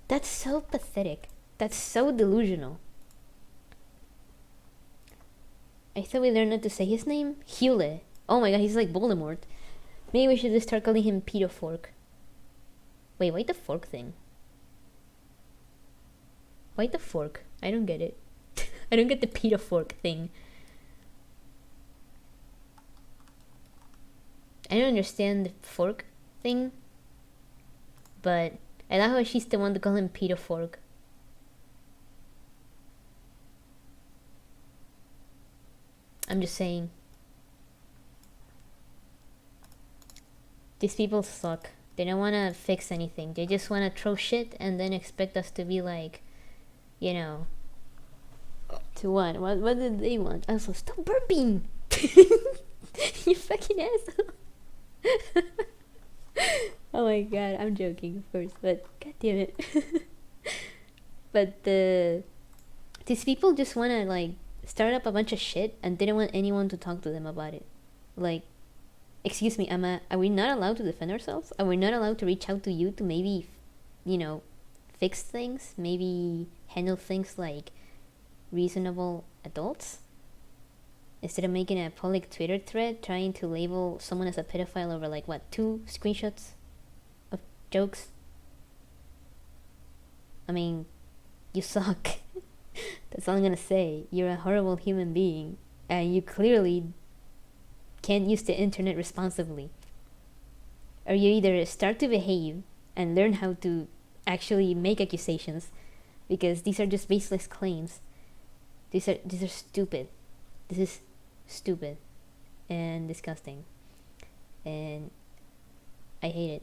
That's so pathetic. That's so delusional. I thought we learned not to say his name. Hule. Oh my god, he's like Voldemort. Maybe we should just start calling him Pedo Fork. Wait, why the fork thing? Why the fork? I don't get it. I don't get the Pedo Fork thing. I don't understand the fork thing. But I love how she's the one to call him Pedo Fork. I'm just saying. These people suck. They don't want to fix anything. They just want to throw shit and then expect us to be like, you know, to what? What did they want? Also, stop burping! You fucking asshole! Oh my god, I'm joking, of course, but god damn it. But these people just want to like start up a bunch of shit and didn't want anyone to talk to them about it. Like, excuse me, are we not allowed to defend ourselves? Are we not allowed to reach out to you to maybe, you know, fix things? Maybe handle things like reasonable adults? Instead of making a public Twitter thread trying to label someone as a pedophile over like, what, 2 screenshots of jokes? I mean, you suck. That's all I'm gonna say. You're a horrible human being, and you clearly can't use the internet responsibly. Or you either start to behave and learn how to actually make accusations, because these are just baseless claims. These are stupid. This is stupid and disgusting, and I hate it.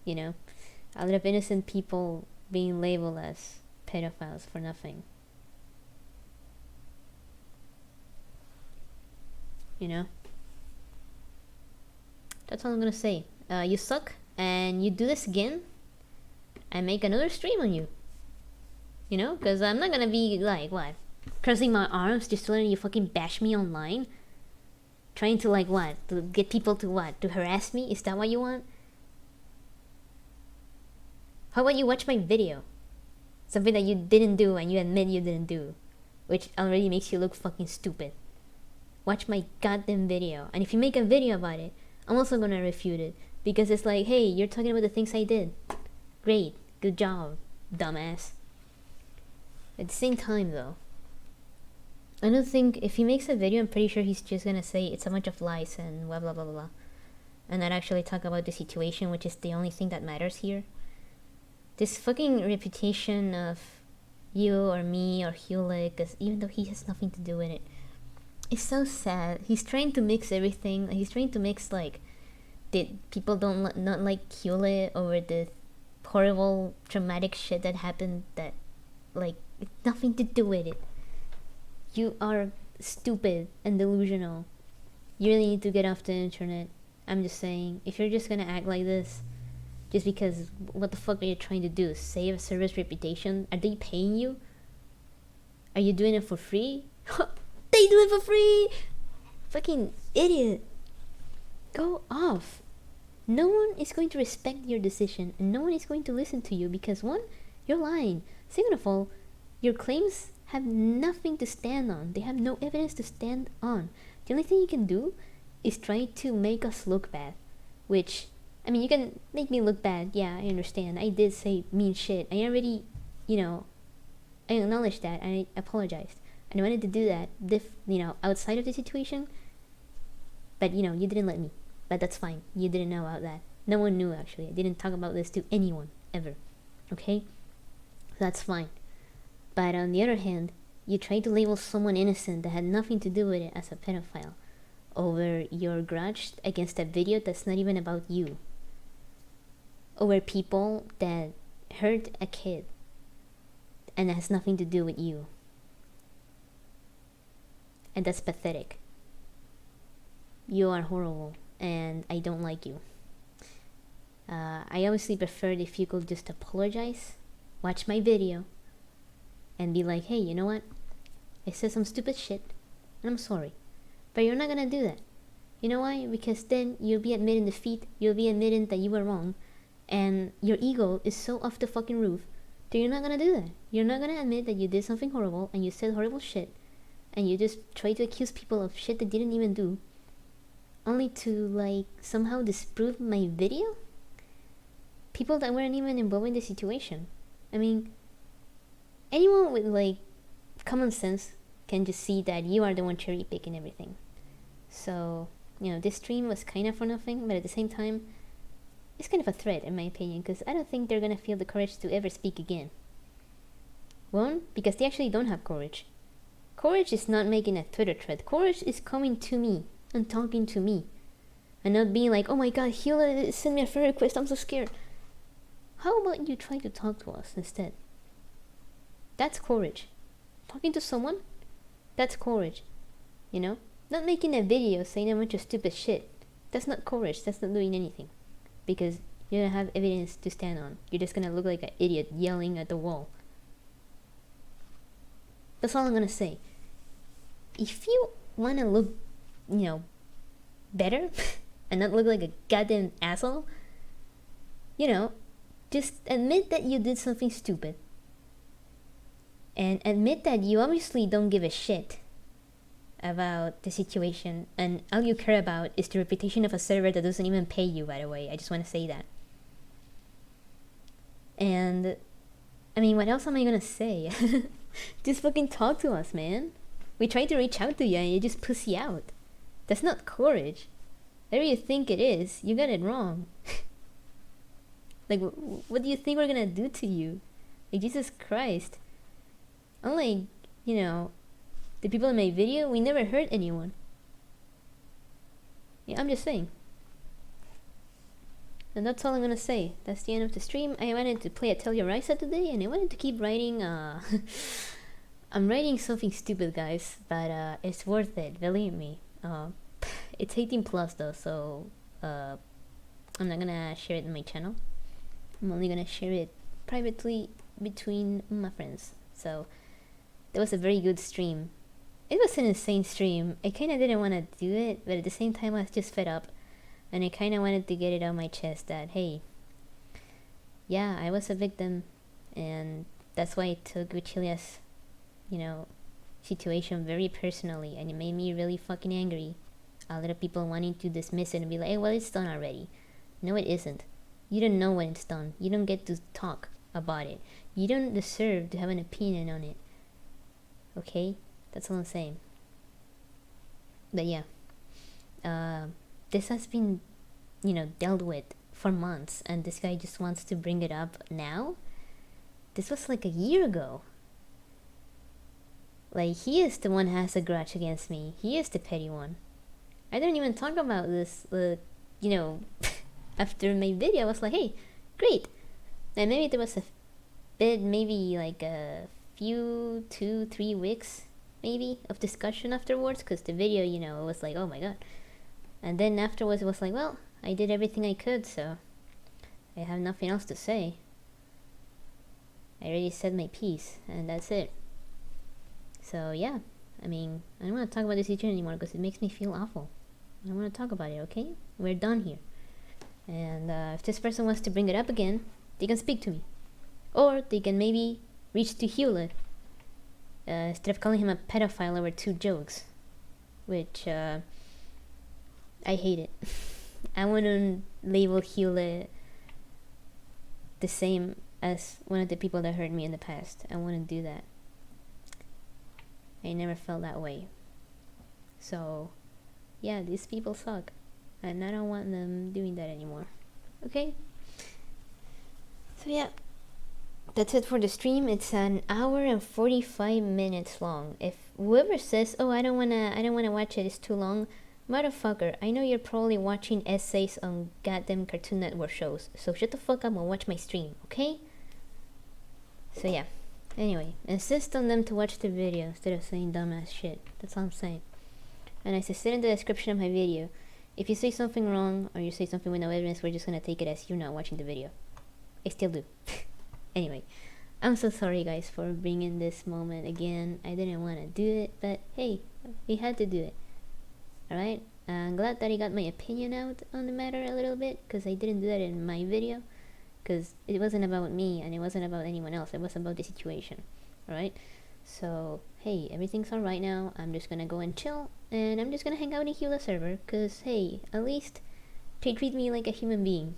You know, a lot of innocent people being labeled as pedophiles for nothing. You know, that's all I'm gonna say. You suck, and you do this again, I make another stream on you. You know, because I'm not gonna be like, what, crossing my arms just letting you fucking bash me online, trying to like, what, to get people to what, to harass me? Is that what you want? How about you watch my video? Something that you didn't do and you admit you didn't do, which already makes you look fucking stupid. Watch my goddamn video, and if you make a video about it, I'm also gonna refute it, because it's like, hey, you're talking about the things I did. Great, good job, dumbass. At the same time though, I don't think, if he makes a video, I'm pretty sure he's just gonna say it's a bunch of lies and blah blah blah blah blah, and not actually talk about the situation, which is the only thing that matters here. This fucking reputation of you or me or Hule, because even though he has nothing to do with it, it's so sad. He's trying to mix everything. He's trying to mix like, did people not like Hule over the horrible traumatic shit that happened that like nothing to do with it. You are stupid and delusional. You really need to get off the internet. I'm just saying, if you're just gonna act like this just because, what the fuck are you trying to do? Save a service reputation? Are they paying you? Are you doing it for free? They do it for free! Fucking idiot. Go off. No one is going to respect your decision, and no one is going to listen to you because, one, you're lying. Second of all, your claims have nothing to stand on. They have no evidence to stand on. The only thing you can do is try to make us look bad. Which, I mean, you can make me look bad. Yeah, I understand. I did say mean shit. I already, I acknowledged that. I apologized. And I wanted to do that, outside of the situation. But, you didn't let me. But that's fine. You didn't know about that. No one knew, actually. I didn't talk about this to anyone, ever. Okay? That's fine. But on the other hand, you tried to label someone innocent that had nothing to do with it as a pedophile over your grudge against a video that's not even about you. Over people that hurt a kid and that has nothing to do with you. And that's pathetic. You are horrible and I don't like you. I obviously preferred if you could just apologize, watch my video, and be like, hey, you know what? I said some stupid shit, and I'm sorry. But you're not gonna do that. You know why? Because then you'll be admitting defeat, you'll be admitting that you were wrong, and your ego is so off the fucking roof that you're not gonna do that. You're not gonna admit that you did something horrible, and you said horrible shit, and you just try to accuse people of shit they didn't even do, only to, somehow disprove my video? People that weren't even involved in the situation. I mean, anyone with, common sense can just see that you are the one cherry picking everything. So, this stream was kind of for nothing, but at the same time, it's kind of a threat in my opinion, because I don't think they're gonna feel the courage to ever speak again. One, because they actually don't have courage. Courage is not making a Twitter thread. Courage is coming to me and talking to me. And not being like, oh my god, Hila sent me a friend request, I'm so scared. How about you try to talk to us instead? That's courage. Talking to someone? That's courage. Not making a video saying a bunch of stupid shit. That's not courage. That's not doing anything. Because you don't have evidence to stand on. You're just gonna look like an idiot yelling at the wall. That's all I'm gonna say. If you wanna look, better and not look like a goddamn asshole, just admit that you did something stupid. And admit that you obviously don't give a shit about the situation, and all you care about is the reputation of a server that doesn't even pay you, by the way. I just want to say that. And, I mean, what else am I gonna say? Just fucking talk to us, man. We tried to reach out to you and you just pussy out. That's not courage. Whatever you think it is, you got it wrong. What do you think we're gonna do to you? Jesus Christ. Unlike, the people in my video, we never hurt anyone. Yeah, I'm just saying. And that's all I'm gonna say. That's the end of the stream. I wanted to play a Tell Your Risa today, and I wanted to keep writing, I'm writing something stupid, guys, but it's worth it, believe me. It's 18 plus though, so I'm not gonna share it in my channel. I'm only gonna share it privately between my friends. So that was a very good stream. It was an insane stream. I kind of didn't want to do it, but at the same time I was just fed up, and I kind of wanted to get it on my chest that, hey, yeah, I was a victim, and that's why I took Uchilia's, situation very personally, and it made me really fucking angry. A lot of people wanting to dismiss it and be like, hey, well, it's done already. No, it isn't. You don't know when it's done. You don't get to talk about it. You don't deserve to have an opinion on it. Okay? That's all I'm saying. But yeah. This has been, dealt with for months, and this guy just wants to bring it up now? This was like a year ago. He is the one who has a grudge against me. He is the petty one. I didn't even talk about this, after my video. I was like, hey, great. And maybe there was a bit, maybe a few 2-3 weeks maybe of discussion afterwards, because the video, it was like, oh my god. And then afterwards it was like, well, I did everything I could, so I have nothing else to say. I already said my piece, and that's it. So yeah, I mean, I don't want to talk about this situation anymore because it makes me feel awful. I don't want to talk about it, okay? We're done here. And if this person wants to bring it up again, they can speak to me. Or they can maybe reach to Hewlett instead of calling him a pedophile over 2 jokes. which I hate it. I wouldn't label Hewlett the same as one of the people that hurt me in the past. I wouldn't do that. I never felt that way. So, yeah, these people suck. And I don't want them doing that anymore. Okay? So yeah, that's it for the stream. It's an hour and 45 minutes long. If whoever says, "Oh, I don't wanna watch it, it's too long," motherfucker, I know you're probably watching essays on goddamn Cartoon Network shows. So shut the fuck up and watch my stream, okay? So yeah. Anyway, insist on them to watch the video instead of saying dumbass shit. That's all I'm saying. And as I said in the description of my video, if you say something wrong or you say something with no evidence, we're just gonna take it as you're not watching the video. I still do. Anyway, I'm so sorry guys for bringing this moment again. I didn't want to do it, but hey, we had to do it. Alright? I'm glad that I got my opinion out on the matter a little bit, because I didn't do that in my video. Because it wasn't about me and it wasn't about anyone else. It was about the situation. Alright? So, hey, everything's alright now. I'm just gonna go and chill. And I'm just gonna hang out in Hewlett server. Because, hey, at least they treat me like a human being.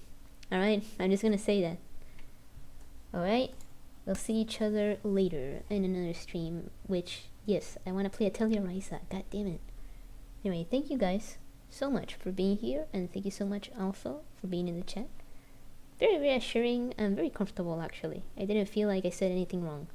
Alright? I'm just gonna say that. Alright? We'll see each other later in another stream. Which, yes, I wanna play a Tellurisa. God damn it. Anyway, thank you guys so much for being here. And thank you so much also for being in the chat. Very reassuring and very comfortable actually. I didn't feel like I said anything wrong.